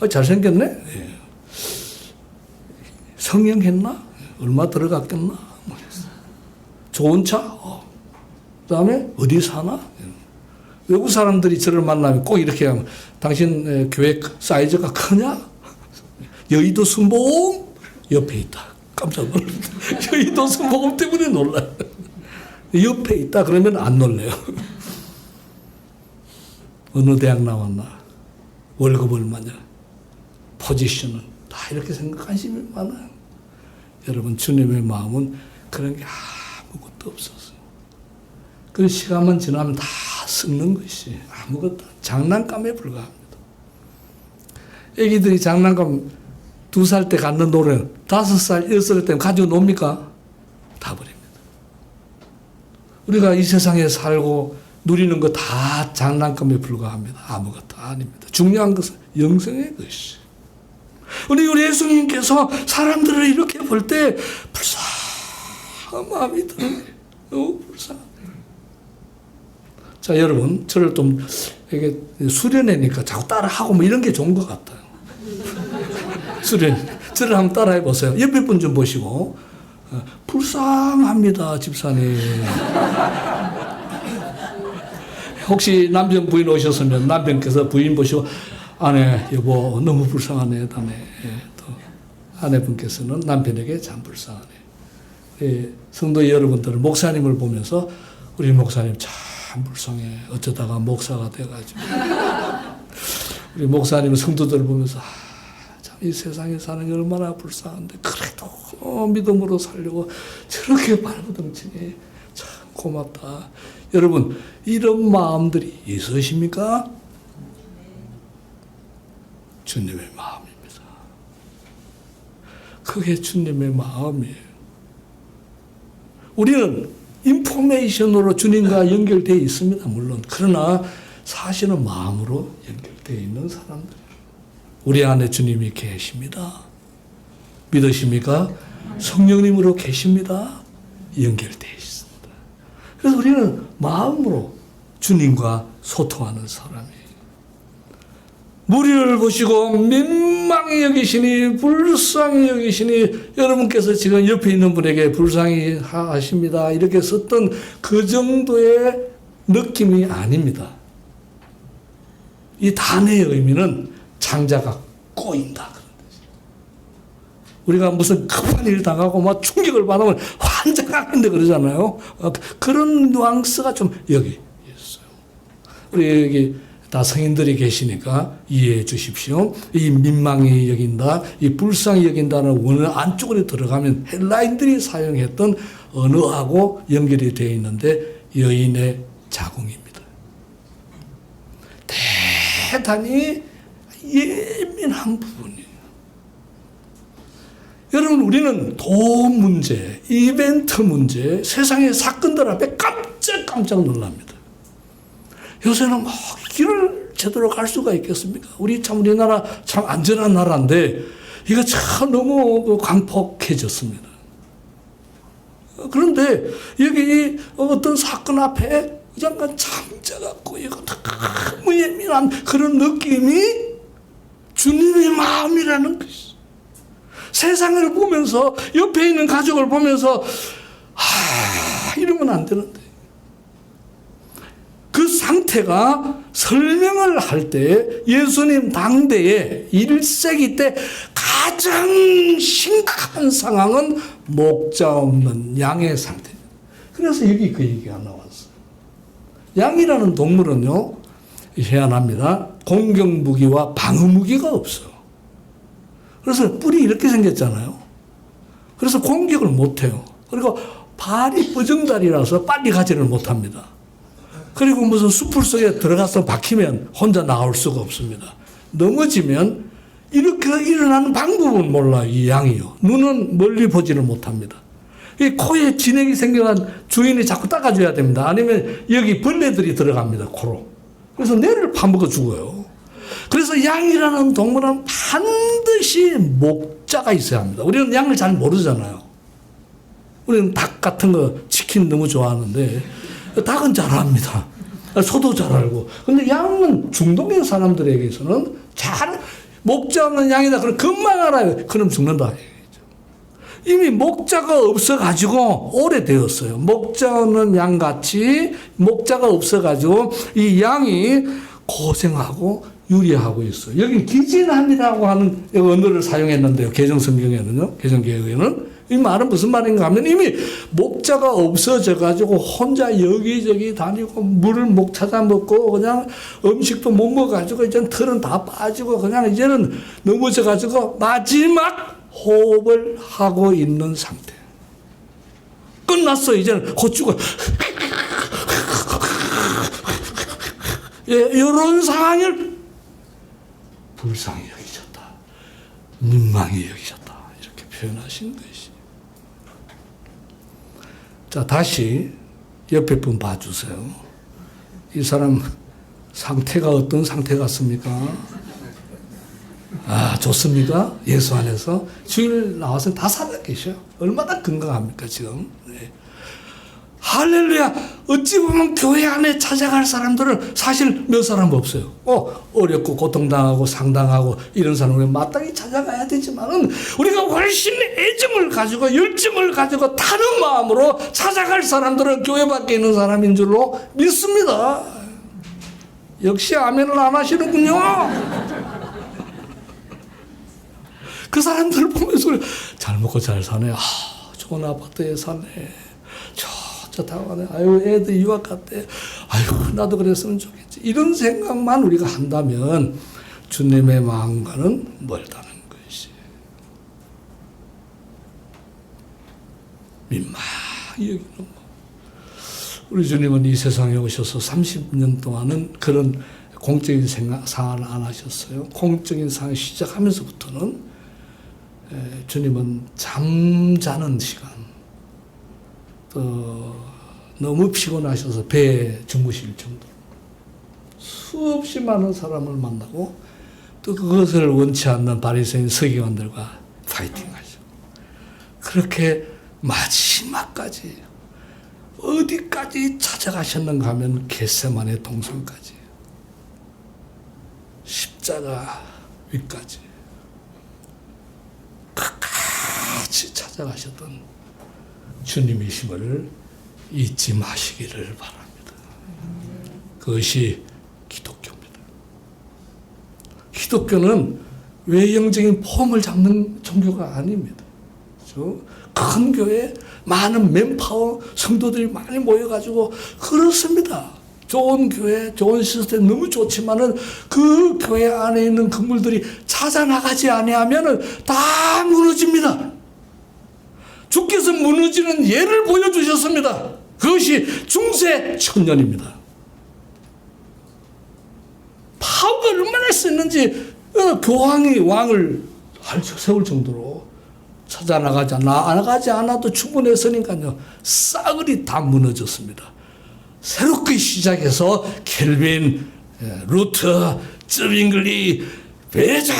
Speaker 5: 잘생겼네? 예. 성형했나? 얼마 들어갔겠나? 좋은 차? 그 다음에 어디 사나? 외국 사람들이 저를 만나면 꼭 이렇게 하면 당신 교회 사이즈가 크냐? 여의도 순복음 옆에 있다. 깜짝 놀랍니다. 여의도 순복음 때문에 놀라요. 옆에 있다 그러면 안 놀래요. 어느 대학 나왔나? 월급 얼마냐? 포지션은 다 이렇게 생각 관심이 많아요. 여러분 주님의 마음은 그런 게 아무것도 없었어요. 그 시간만 지나면 다 썩는 것이 아무것도 장난감에 불과합니다. 애기들이 장난감 2살 때 갖는 노래는 5살, 6살 때 가지고 놉니까? 다 버립니다. 우리가 이 세상에 살고 누리는 거 다 장난감에 불과합니다. 아무것도 아닙니다. 중요한 것은 영생의 것이. 우리 예수님께서 사람들을 이렇게 볼 때 불쌍한 마음이 들어요. 너무 불쌍해. 자, 여러분, 저를 좀 이게 수련회니까 자꾸 따라하고 뭐 이런 게 좋은 것 같아요. 수련, 저를 한번 따라해 보세요. 옆에 분 좀 보시고, 불쌍합니다, 집사님. 혹시 남편 부인 오셨으면 남편께서 부인 보시고, 아내, 여보, 너무 불쌍하네, 다네. 또 아내분께서는 남편에게 참 불쌍하네. 성도 여러분들, 목사님을 보면서 우리 목사님 참 불쌍해. 어쩌다가 목사가 돼가지고. 우리 목사님은 성도들을 보면서 참 이 세상에 사는 게 얼마나 불쌍한데 그래도 믿음으로 살려고 저렇게 발버둥치니 참 고맙다. 여러분 이런 마음들이 있으십니까? 주님의 마음입니다. 그게 주님의 마음이에요. 우리는 인포메이션으로 주님과 연결되어 있습니다. 물론. 그러나 사실은 마음으로 연결되어 있는 사람들이에요. 우리 안에 주님이 계십니다. 믿으십니까? 성령님으로 계십니다. 연결되어 있습니다. 그래서 우리는 마음으로 주님과 소통하는 사람이에요. 무리를 보시고 민망히 여기시니 불쌍히 여기시니 여러분께서 지금 옆에 있는 분에게 불쌍히 하십니다. 이렇게 썼던 그 정도의 느낌이 아닙니다. 이 단어의 의미는 장자가 꼬인다. 우리가 무슨 급한 일 당하고 막 충격을 받으면 환장하는데 그러잖아요. 그런 뉘앙스가 좀 여기 있어요. 우리 여기 다 성인들이 계시니까 이해해 주십시오. 이 민망히 여긴다, 이 불쌍히 여긴다는 원어 안쪽으로 들어가면 헬라인들이 사용했던 언어하고 연결이 되어 있는데 여인의 자궁입니다. 대단히 예민한 부분이에요. 여러분 우리는 돈 문제, 이벤트 문제, 세상의 사건들 앞에 깜짝 놀랍니다. 요새는 막 길을 제대로 갈 수가 있겠습니까? 우리나라 참 안전한 나라인데 이거 참 너무 광폭해졌습니다. 그런데 여기 어떤 사건 앞에 잠깐 잠자갖고 이거 너무 예민한 그런 느낌이 주님의 마음이라는 것이. 세상을 보면서 옆에 있는 가족을 보면서 이러면 안 되는데 그 상태가 설명을 할 때 예수님 당대에 1세기 때 가장 심각한 상황은 목자 없는 양의 상태입니다. 그래서 여기 그 얘기가 나왔어요. 양이라는 동물은요, 희한합니다. 공격무기와 방어무기가 없어요. 그래서 뿔이 이렇게 생겼잖아요. 그래서 공격을 못해요. 그리고 발이 뻐정다리라서 빨리 가지를 못합니다. 그리고 무슨 숲을 속에 들어가서 박히면 혼자 나올 수가 없습니다. 넘어지면 이렇게 일어나는 방법은 몰라요, 이 양이요. 눈은 멀리 보지를 못합니다. 이 코에 진액이 생겨난 주인이 자꾸 닦아줘야 됩니다. 아니면 여기 벌레들이 들어갑니다, 코로. 그래서 뇌를 파먹어 죽어요. 그래서 양이라는 동물은 반드시 목자가 있어야 합니다. 우리는 양을 잘 모르잖아요. 우리는 닭 같은 거, 치킨 너무 좋아하는데, 닭은 잘 압니다. 소도 잘 알고. 근데 양은 중동의 사람들에게서는 목자 없는 양이다. 그럼 금방 알아요. 그럼 죽는다. 이미 목자가 없어가지고 오래되었어요. 목자 없는 양같이 목자가 없어가지고 이 양이 고생하고 유리하고 있어요. 여기 기진함이라고 하는 언어를 사용했는데요. 개정성경에는요. 개정개혁에는. 이 말은 무슨 말인가 하면 이미 목자가 없어져가지고 혼자 여기저기 다니고 물을 못 찾아 먹고 그냥 음식도 못 먹어가지고 이제는 털은 다 빠지고 그냥 이제는 넘어져가지고 마지막 호흡을 하고 있는 상태. 끝났어. 이제는 곧 죽어. 예, 이런 상황을 불쌍히 여기셨다. 민망히 여기셨다. 이렇게 표현하신 것이. 자, 다시 옆에 분 봐주세요. 이 사람 상태가 어떤 상태 같습니까? 아, 좋습니까? 예수 안에서 주일 나와서 다 살아계셔. 얼마나 건강합니까, 지금? 네. 할렐루야! 어찌 보면 교회 안에 찾아갈 사람들은 사실 몇 사람 없어요. 어렵고 고통당하고 상당하고 이런 사람을 마땅히 찾아가야 되지만은 우리가 훨씬 애정을 가지고 열정을 가지고 타는 마음으로 찾아갈 사람들은 교회밖에 있는 사람인 줄로 믿습니다. 역시 아멘을 안 하시는군요. 그 사람들 보면서 잘 먹고 잘 사네. 아, 좋은 아파트에 사네. 좋다고 아유, 애들 유학 갔대. 아유, 나도 그랬으면 좋겠지. 이런 생각만 우리가 한다면 주님의 마음과는 멀다는 것이. 민망히 여기는 거. 우리 주님은 이 세상에 오셔서 30년 동안은 그런 공적인 상황을 안 하셨어요. 공적인 상황 시작하면서부터는 주님은 잠자는 시간, 또 너무 피곤하셔서 배에 주무실 정도로 수없이 많은 사람을 만나고 또 그것을 원치 않는 바리새인 서기관들과 파이팅하죠. 그렇게 마지막까지 어디까지 찾아가셨는가 하면 겟세마네 동산까지, 십자가 위까지 끝까지 찾아가셨던 주님이심을 잊지 마시기를 바랍니다. 그것이 기독교입니다. 기독교는 외형적인 폼을 잡는 종교가 아닙니다. 그렇죠? 큰 교회, 많은 맨파워, 성도들이 많이 모여가지고 그렇습니다. 좋은 교회, 좋은 시스템 너무 좋지만은 그 교회 안에 있는 건물들이 찾아나가지 아니하면은 다 무너집니다. 주께서 무너지는 예를 보여주셨습니다. 그것이 중세 천년입니다. 파워가 얼마나 쓰는지 교황이 왕을 세울 정도로 찾아나가지 않아도 충분했으니까요. 싸그리 다 무너졌습니다. 새롭게 시작해서 켈빈, 루터, 쯔빙글리, 베자,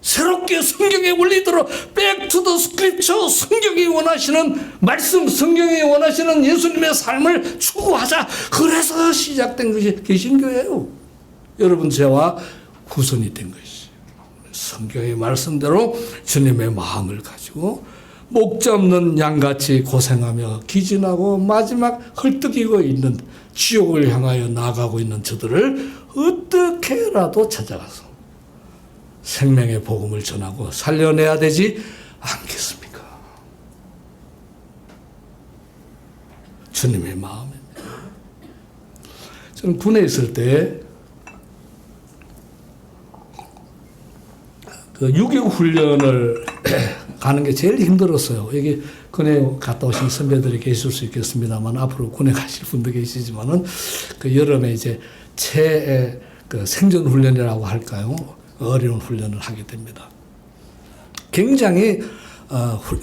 Speaker 5: 새롭게 성경의 원리대로 백투더 스크립처, 성경이 원하시는 말씀, 성경이 원하시는 예수님의 삶을 추구하자. 그래서 시작된 것이 개신교예요. 여러분, 저와 후손이 된 것이 성경의 말씀대로 주님의 마음을 가지고 목자 없는 양같이 고생하며 기진하고 마지막 헐떡이고 있는 지옥을 향하여 나아가고 있는 저들을 어떻게라도 찾아가서 생명의 복음을 전하고 살려내야 되지 않겠습니까? 주님의 마음입니다. 저는 군에 있을 때 그 유격 훈련을 가는 게 제일 힘들었어요. 여기 군에 갔다 오신 선배들이 계실 수 있겠습니다만 앞으로 군에 가실 분도 계시지만은 그 여름에 이제 그 생존 훈련이라고 할까요? 어려운 훈련을 하게 됩니다. 굉장히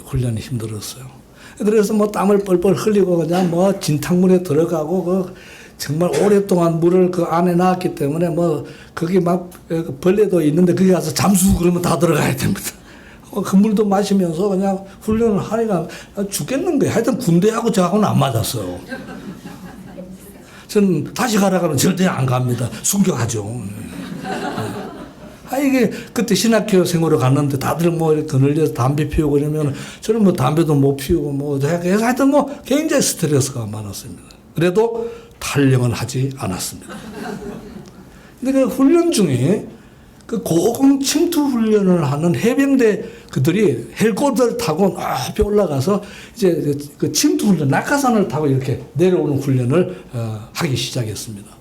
Speaker 5: 훈련이 힘들었어요. 그래서 뭐 땀을 뻘뻘 흘리고 그냥 뭐 진탕물에 들어가고 그 정말 오랫동안 물을 그 안에 놨기 때문에 뭐 거기 막 벌레도 있는데 거기 가서 잠수 그러면 다 들어가야 됩니다. 그 물도 마시면서 그냥 훈련을 하니까 죽겠는 거예요. 하여튼 군대하고 저하고는 안 맞았어요. 저는 다시 가라 그러면 절대 안 갑니다. 순교하죠. 이게 그때 신학교생으로 갔는데 다들 뭐 이렇게 그늘려서 담배 피우고 그러면 저는 뭐 담배도 못 피우고 뭐 해서 하여튼 뭐 굉장히 스트레스가 많았습니다. 그래도 탈영은 하지 않았습니다. 근데 그 훈련 중에 그 고공 침투 훈련을 하는 해병대 그들이 헬리콥터를 타고 높이 올라가서 이제 그 침투 훈련, 낙하산을 타고 이렇게 내려오는 훈련을 하기 시작했습니다.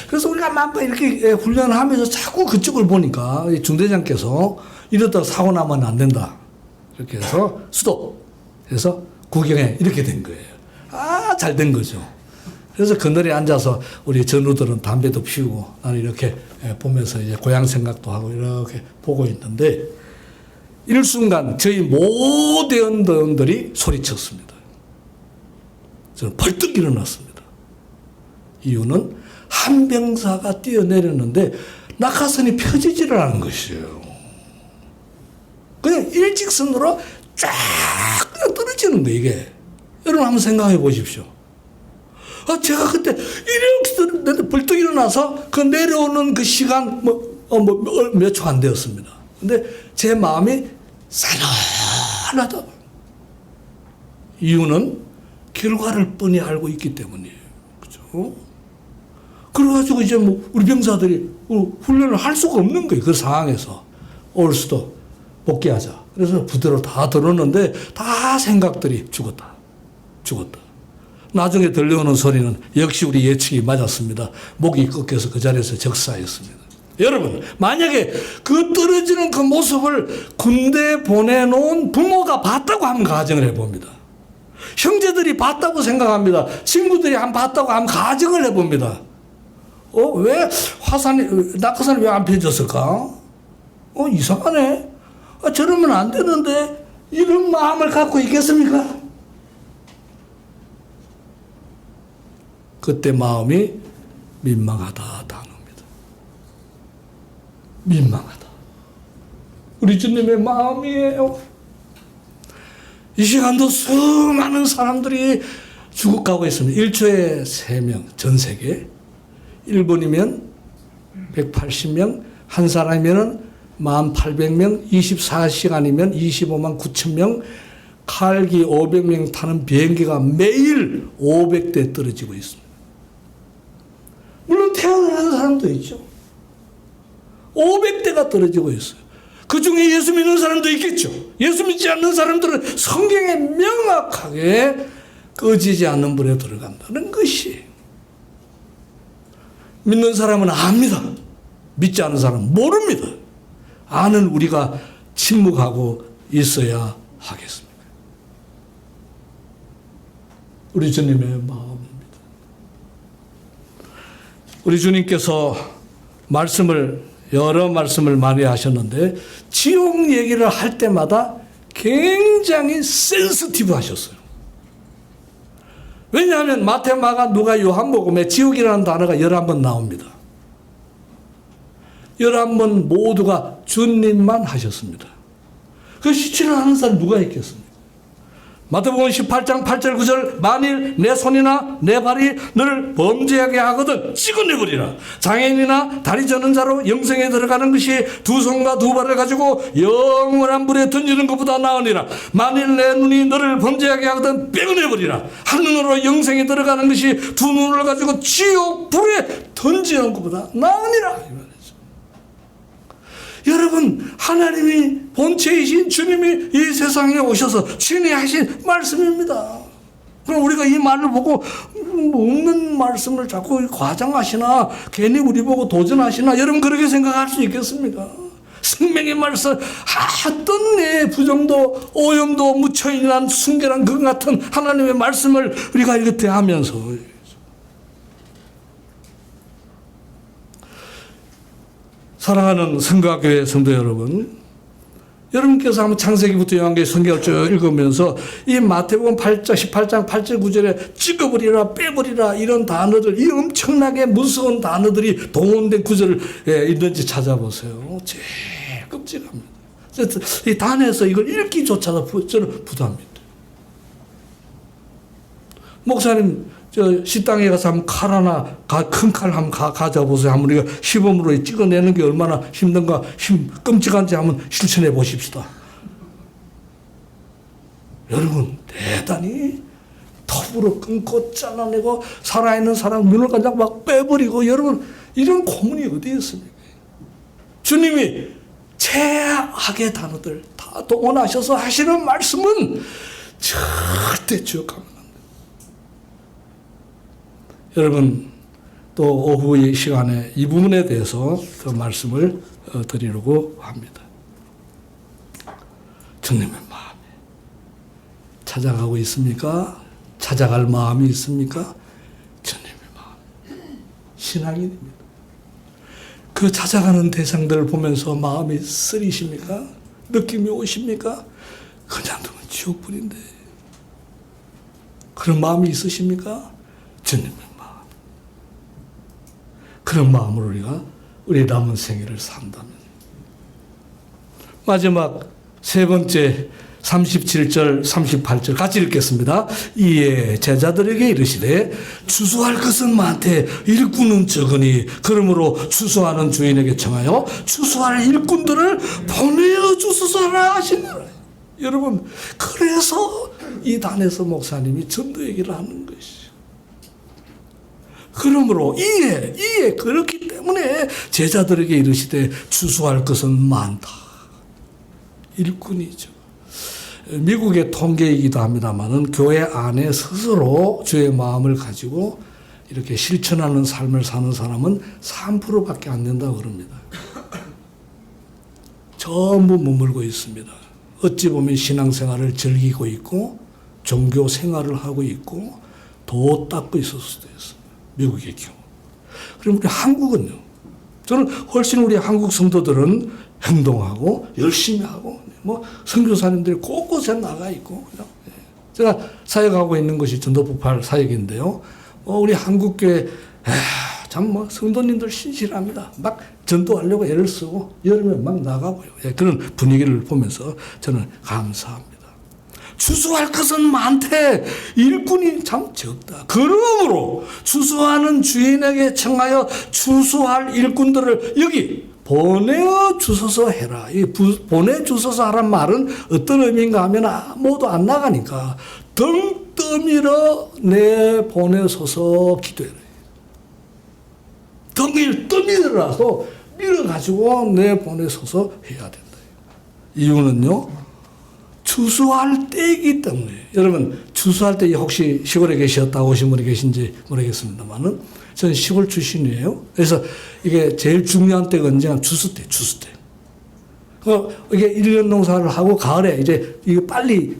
Speaker 5: 그래서 우리가 막 이렇게 훈련을 하면서 자꾸 그쪽을 보니까 중대장께서 이러다가 사고 나면 안 된다. 이렇게 해서 스톱 해서 구경해. 이렇게 된 거예요. 잘 된 거죠. 그래서 그늘에 앉아서 우리 전우들은 담배도 피우고 나는 이렇게 보면서 이제 고향 생각도 하고 이렇게 보고 있는데 일순간 저희 모든 대원들이 소리쳤습니다. 저는 벌떡 일어났습니다. 이유는 한 병사가 뛰어내렸는데 낙하산이 펴지지를 않은 것이에요. 그냥 일직선으로 쫙 그냥 떨어지는 거예요, 이게. 여러분 한번 생각해 보십시오. 제가 그때 이렇게 떨어졌는데 벌떡 일어나서 그 내려오는 그 시간 몇 초 안 되었습니다. 근데 제 마음이 살벌하다. 이유는 결과를 뻔히 알고 있기 때문이에요. 그죠? 그래가지고 이제 뭐 우리 병사들이 훈련을 할 수가 없는 거예요. 그 상황에서. 올 수도 복귀하자. 그래서 부대로 다 들었는데 다 생각들이 죽었다. 나중에 들려오는 소리는 역시 우리 예측이 맞았습니다. 목이 꺾여서 그 자리에서 적사했습니다. 여러분, 만약에 그 떨어지는 그 모습을 군대에 보내놓은 부모가 봤다고 하면 가정을 해봅니다. 형제들이 봤다고 생각합니다. 친구들이 봤다고 하면 가정을 해봅니다. 왜 낙하산이 왜 안 펴졌을까? 이상하네. 저러면 안 되는데 이런 마음을 갖고 있겠습니까? 그때 마음이 민망하다 단어입니다. 민망하다. 우리 주님의 마음이에요. 이 시간도 수많은 사람들이 죽어가고 있습니다. 1초에 3명, 전 세계. 일본이면 180명, 한 사람이면 18,000명, 24시간이면 25만 9천 명, 칼기 500명 타는 비행기가 매일 500대 떨어지고 있습니다. 물론 태어나는 사람도 있죠. 500대가 떨어지고 있어요. 그 중에 예수 믿는 사람도 있겠죠. 예수 믿지 않는 사람들은 성경에 명확하게 꺼지지 않는 불에 들어간다는 것이. 믿는 사람은 압니다. 믿지 않는 사람은 모릅니다. 아는 우리가 침묵하고 있어야 하겠습니다. 우리 주님의 마음입니다. 우리 주님께서 여러 말씀을 많이 하셨는데 지옥 얘기를 할 때마다 굉장히 센시티브 하셨어요. 왜냐하면 마태, 마가, 누가, 요한복음에 지옥이라는 단어가 11번 나옵니다. 11번 모두가 주님만 하셨습니다. 그 시치를 하는 사람 누가 있겠습니까? 마태복음 18장 8절 9절 만일 내 손이나 내 발이 너를 범죄하게 하거든 찍어내버리라. 장애인이나 다리 저는 자로 영생에 들어가는 것이 두 손과 두 발을 가지고 영원한 불에 던지는 것보다 나으니라. 만일 내 눈이 너를 범죄하게 하거든 빼어내버리라. 한눈으로 영생에 들어가는 것이 두 눈을 가지고 지옥 불에 던지는 것보다 나으니라. 여러분, 하나님이 본체이신 주님이 이 세상에 오셔서 친히 하신 말씀입니다. 그럼 우리가 이 말을 보고 없는 말씀을 자꾸 과장하시나 괜히 우리 보고 도전하시나 여러분 그렇게 생각할 수 있겠습니까? 생명의 말씀 어떤 내 부정도 오염도 묻혀있는 순결한 것 같은 하나님의 말씀을 우리가 이렇게 대하면서 사랑하는 성가교회 성도 여러분, 여러분께서 한번 창세기부터 요한계시 성경을 쭉 읽으면서 이 마태복음 18장 8절 9절에 찍어버리라 빼버리라 이런 단어들, 이 엄청나게 무서운 단어들이 동원된 구절을 있는지 찾아보세요. 제일 끔찍합니다. 이 단에서 이걸 읽기조차도 저는 부담입니다. 목사님, 저 식당에 가서 한번 칼 하나, 큰 칼 한번 가져보세요. 한번 우리가 시범으로 찍어내는 게 얼마나 힘든가, 끔찍한지 한번 실천해 보십시다. 여러분, 대단히 톱으로 끊고 잘라내고 살아있는 사람 눈을 그냥 막 빼버리고, 여러분, 이런 고문이 어디에 있습니까? 주님이 최악의 단어들 다 동원하셔서 하시는 말씀은 절대 지옥합니다. 여러분, 또 오후의 시간에 이 부분에 대해서 그 말씀을 드리려고 합니다. 주님의 마음이 찾아가고 있습니까? 찾아갈 마음이 있습니까? 주님의 마음. 신앙이 됩니다. 그 찾아가는 대상들을 보면서 마음이 쓰리십니까? 느낌이 오십니까? 그냥 두면 지옥불인데. 그런 마음이 있으십니까? 주님의 그런 마음으로 우리가 우리 남은 생애를 산다면. 마지막 세 번째 37절 38절 같이 읽겠습니다. 이에 제자들에게 이르시되 추수할 것은 많되 일꾼은 적으니 그러므로 추수하는 주인에게 청하여 추수할 일꾼들을 보내어 주소서라 하시니라. 여러분, 그래서 이 단에서 목사님이 전도 얘기를 하는 것이죠. 그러므로 이에 그렇기 때문에 제자들에게 이르시되 추수할 것은 많다. 일꾼이죠. 미국의 통계이기도 합니다만은 교회 안에 스스로 주의 마음을 가지고 이렇게 실천하는 삶을 사는 사람은 3%밖에 안 된다고 그럽니다. 전부 머물고 있습니다. 어찌 보면 신앙생활을 즐기고 있고 종교 생활을 하고 있고 도 닦고 있을 수도 있습니다. 미국의 경우. 그럼 우리 한국은요? 저는 훨씬 우리 한국 성도들은 행동하고 열심히 하고 뭐 선교사님들이 곳곳에 나가 있고 그냥 제가 사역하고 있는 것이 전도폭발 사역인데요. 우리 한국교회 참 뭐 성도님들 신실합니다. 막 전도하려고 애를 쓰고 여름에 막 나가고요. 그런 분위기를 보면서 저는 감사합니다. 추수할 것은 많되 일꾼이 참 적다. 그러므로 추수하는 주인에게 청하여 추수할 일꾼들을 여기 보내어 주소서 해라. 이 보내 주소서 하란 말은 어떤 의미인가 하면 모두 안 나가니까 등 떠밀어 내 보내소서 기도해라. 등을 떠밀어라서 밀어가지고 내 보내소서 해야 된다. 이유는요, 추수할 때이기 때문에. 여러분, 추수할 때 혹시 시골에 계셨다 오신 분이 계신지 모르겠습니다만은 저는 시골 출신이에요. 그래서 이게 제일 중요한 때가 언제냐? 추수 때. 이게 1년 농사를 하고 가을에 이제 이게 빨리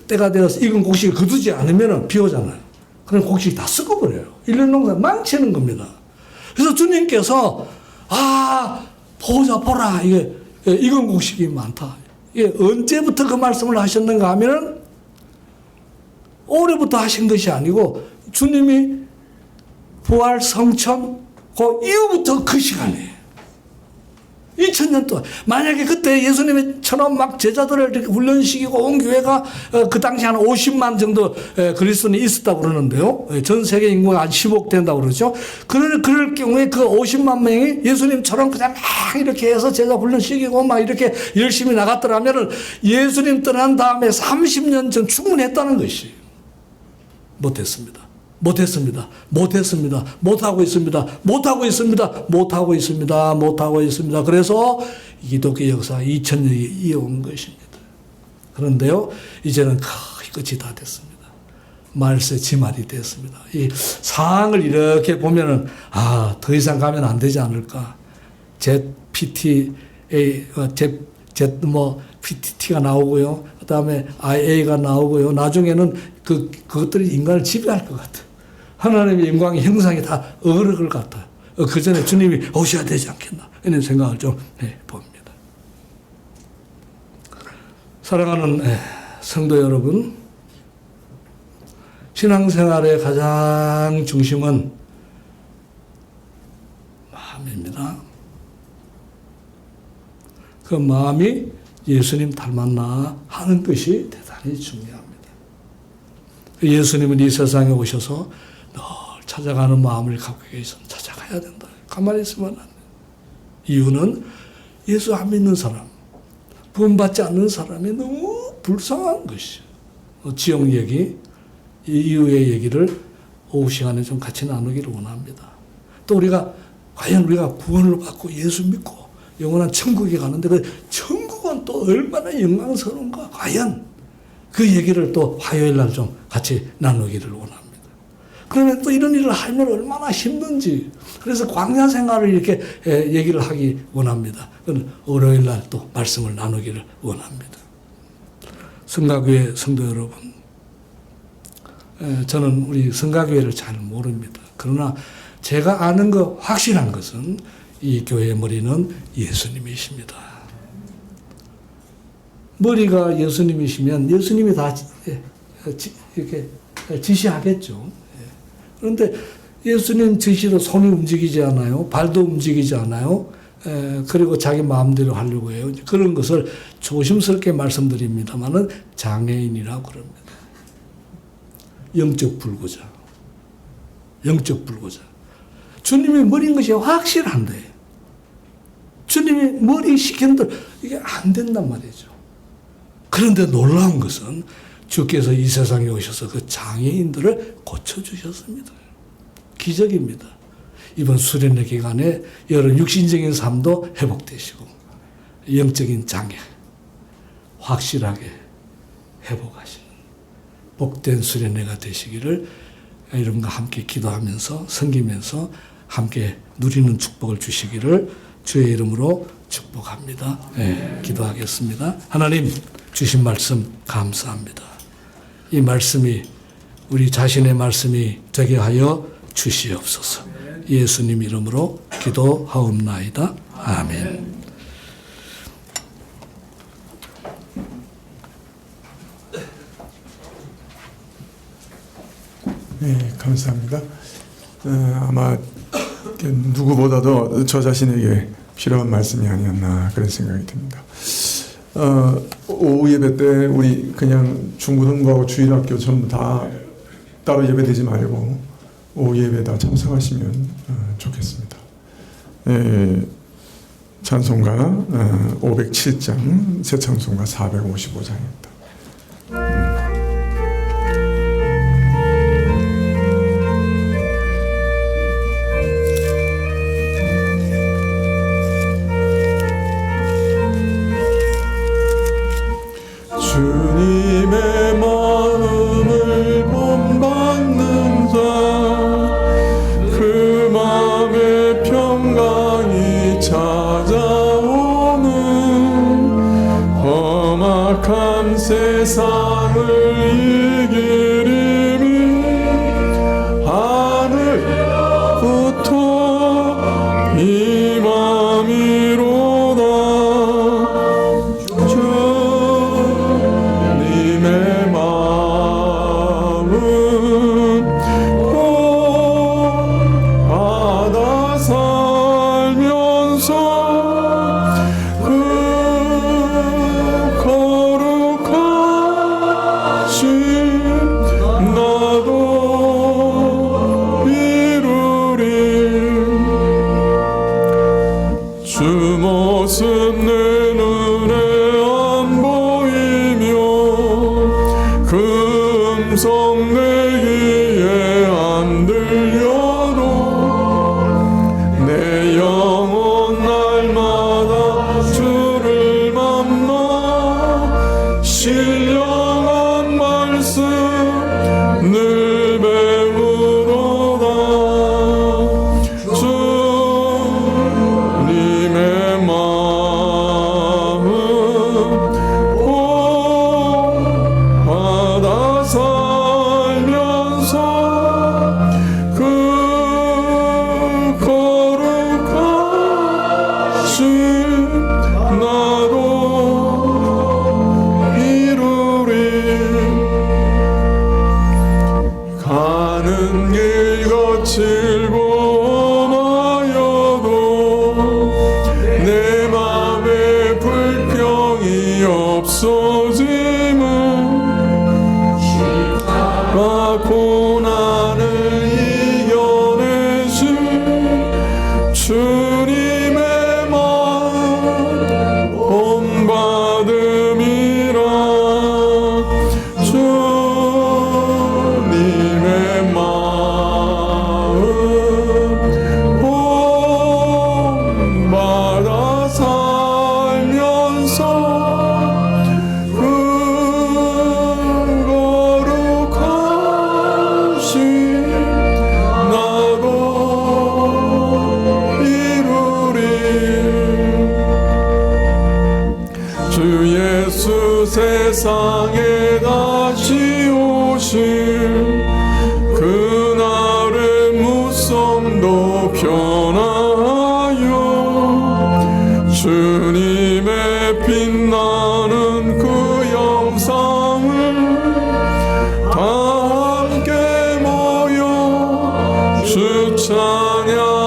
Speaker 5: 때가 되어서 익은 곡식을 거두지 않으면 비 오잖아요. 그럼 곡식이 다 썩어버려요. 1년 농사 망치는 겁니다. 그래서 주님께서 보라. 이게 익은 곡식이 많다. 이게 언제부터 그 말씀을 하셨는가 하면 올해부터 하신 것이 아니고 주님이 부활 성천 그 이후부터 그 시간이에요. 2000년 동안. 만약에 그때 예수님처럼 막 제자들을 이렇게 훈련시키고 온 교회가 그 당시 한 50만 정도 그리스도인이 있었다고 그러는데요. 전 세계 인구가 한 10억 된다고 그러죠. 그럴 경우에 그 50만 명이 예수님처럼 그냥 막 이렇게 해서 제자 훈련시키고 막 이렇게 열심히 나갔더라면 예수님 떠난 다음에 30년 전 충분했다는 것이에요. 못했습니다. 못했습니다. 못했습니다. 못하고 있습니다. 못하고 있습니다. 못하고 있습니다. 못하고 있습니다. 그래서 기독교 역사 2000년이 이어온 것입니다. 그런데요, 이제는 거의 끝이 다 됐습니다. 말세 지말이 됐습니다. 이 상황을 이렇게 보면은, 더 이상 가면 안 되지 않을까. PTT가 나오고요. 그 다음에 IA가 나오고요. 나중에는 그것들이 인간을 지배할 것 같아요. 하나님의 영광의 형상이 다 어그럴 것 같아요. 그 전에 주님이 오셔야 되지 않겠나. 이런 생각을 좀 해봅니다. 사랑하는 성도 여러분, 신앙생활의 가장 중심은 마음입니다. 그 마음이 예수님 닮았나 하는 것이 대단히 중요합니다. 예수님은 이 세상에 오셔서 늘 찾아가는 마음을 갖고 계셔서 찾아가야 된다. 가만히 있으면 안 돼. 이유는 예수 안 믿는 사람, 구원받지 않는 사람이 너무 불쌍한 것이에요. 지역 얘기, 이후의 얘기를 오후 시간에 좀 같이 나누기를 원합니다. 또 과연 우리가 구원을 받고 예수 믿고 영원한 천국에 가는데 그 천국은 또 얼마나 영광스러운가. 과연 그 얘기를 또 화요일 날 좀 같이 나누기를 원합니다. 그러면 또 이런 일을 하면 얼마나 힘든지. 그래서 광야 생활을 이렇게 얘기를 하기 원합니다. 월요일 날 또 말씀을 나누기를 원합니다. 성가교회 성도 여러분, 저는 우리 성가교회를 잘 모릅니다. 그러나 제가 아는 거 확실한 것은 이 교회의 머리는 예수님이십니다. 머리가 예수님이시면 예수님이 다 이렇게 지시하겠죠. 그런데 예수님 지시로 손이 움직이지 않아요. 발도 움직이지 않아요. 그리고 자기 마음대로 하려고 해요. 그런 것을 조심스럽게 말씀드립니다만은 장애인이라고 그럽니다. 영적 불구자. 영적 불구자. 주님이 머리인 것이 확실한데 주님이 머리 시킨 대로 이게 안 된단 말이죠. 그런데 놀라운 것은 주께서 이 세상에 오셔서 그 장애인들을 고쳐주셨습니다. 기적입니다. 이번 수련회 기간에 여러 육신적인 삶도 회복되시고 영적인 장애 확실하게 회복하시는 복된 수련회가 되시기를 여러분과 함께 기도하면서 섬기면서 함께 누리는 축복을 주시기를 주의 이름으로 축복합니다. 기도하겠습니다. 하나님 주신 말씀 감사합니다. 이 말씀이 우리 자신의 말씀이 되게 하여 주시옵소서. 예수님 이름으로 기도하옵나이다. 아멘.
Speaker 1: 네, 감사합니다. 아마 누구보다도 저 자신에게 필요한 말씀이 아니었나 그런 생각이 듭니다. 오후 예배 때 우리 그냥 중고등부하고 주일학교 전부 다 따로 예배드리지 말고 오후 예배 다 참석하시면 좋겠습니다. 찬송가 507장, 새 찬송가 455장입니다.
Speaker 2: 주님의 마음을 본받는 자, 그 마음에 평강이 찾아오는 험악한 세상을 이기리니 하늘부터 임함이로다. 길 거칠고 마여도 내 맘에 불평이 없어짐은 고난을 이겨내신 주님의 마음 본받음이라. 주님의 마음 본받아 살면서 그 거룩하신 나도 이루리. 주 예수 세상에 다시 오실 그날의 무성도 변하여 주님의 빛나는 그 영상을 다 함께 모여 주 찬양하리.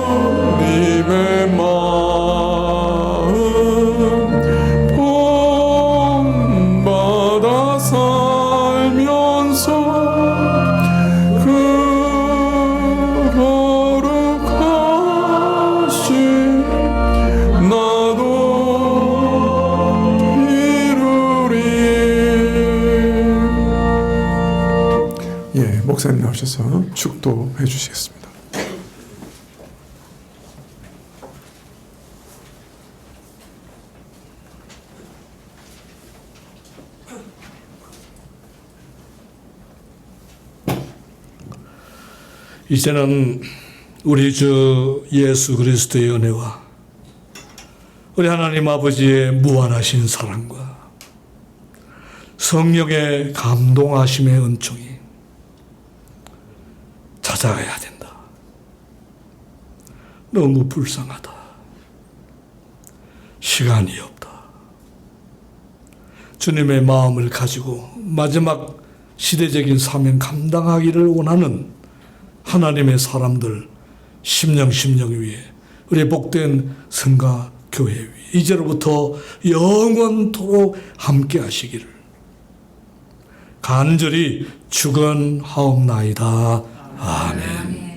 Speaker 2: 주님의 마음 본받아 살면서 그 거룩하신 나도 이루리.
Speaker 1: 예, 목사님 나오셔서 축도해 주시겠습니다.
Speaker 5: 이제는 우리 주 예수 그리스도의 은혜와 우리 하나님 아버지의 무한하신 사랑과 성령의 감동하심의 은총이 찾아가야 된다. 너무 불쌍하다. 시간이 없다. 주님의 마음을 가지고 마지막 시대적인 사명 감당하기를 원하는 하나님의 사람들 심령 위에 우리 복된 성가 교회 위에 이제로부터 영원토록 함께 하시기를 간절히 축원하옵나이다. 아멘.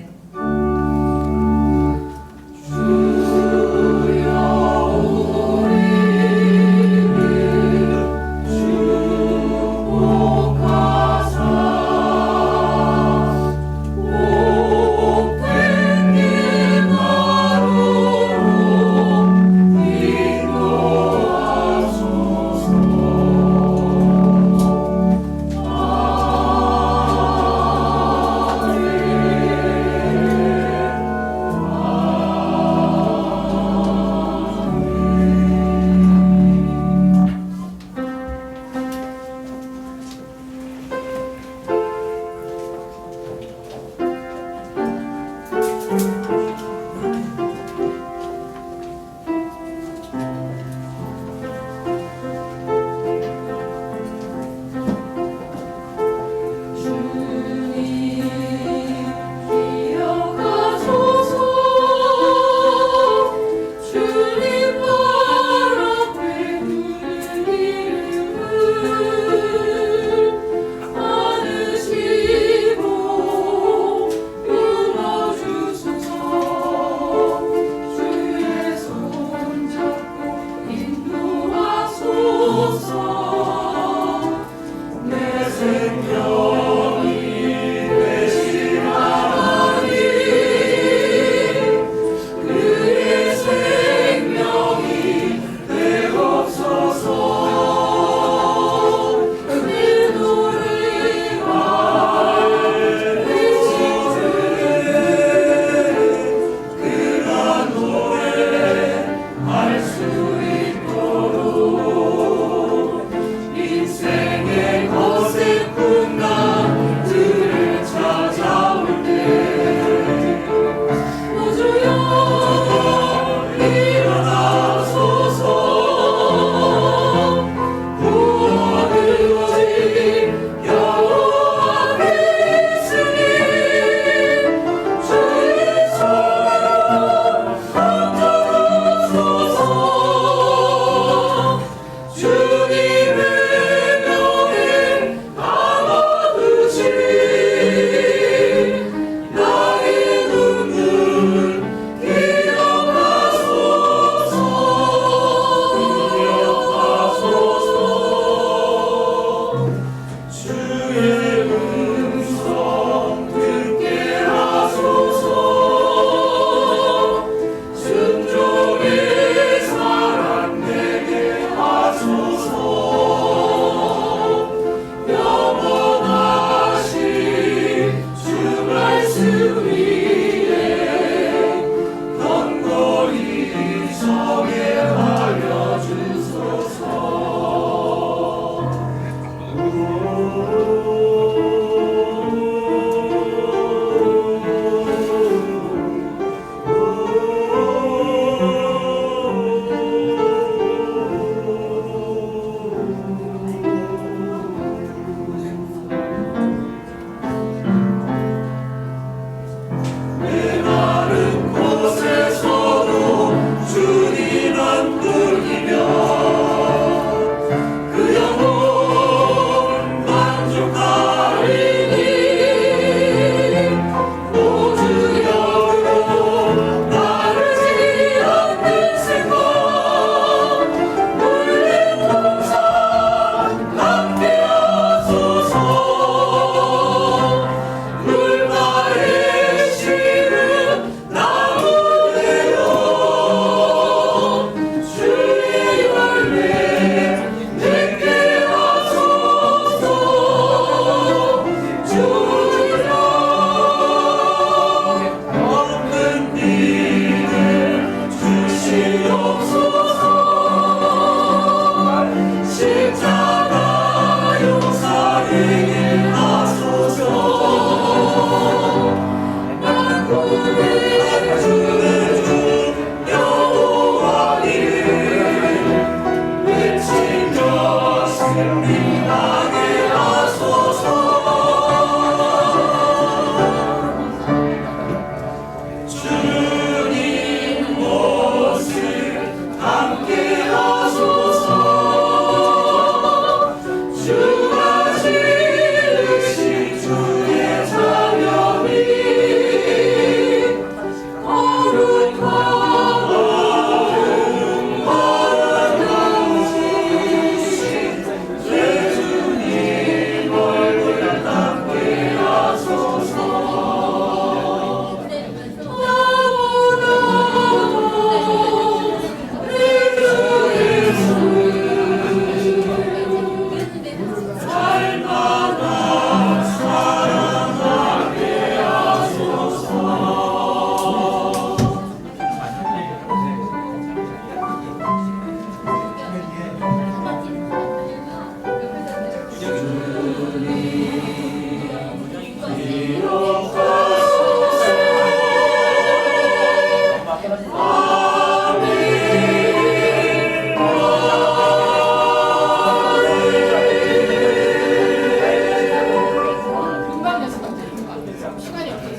Speaker 6: 금방 됐을 것 같아요. 금방. 시간이 없어서.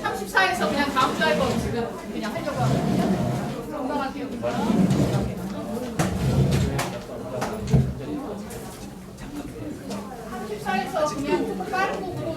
Speaker 6: 34에서 그냥 다음 주 할 거 지금 그냥 하려고 하거든요. 금방 할게요. 금방. 34에서 그냥 빠른 곡으로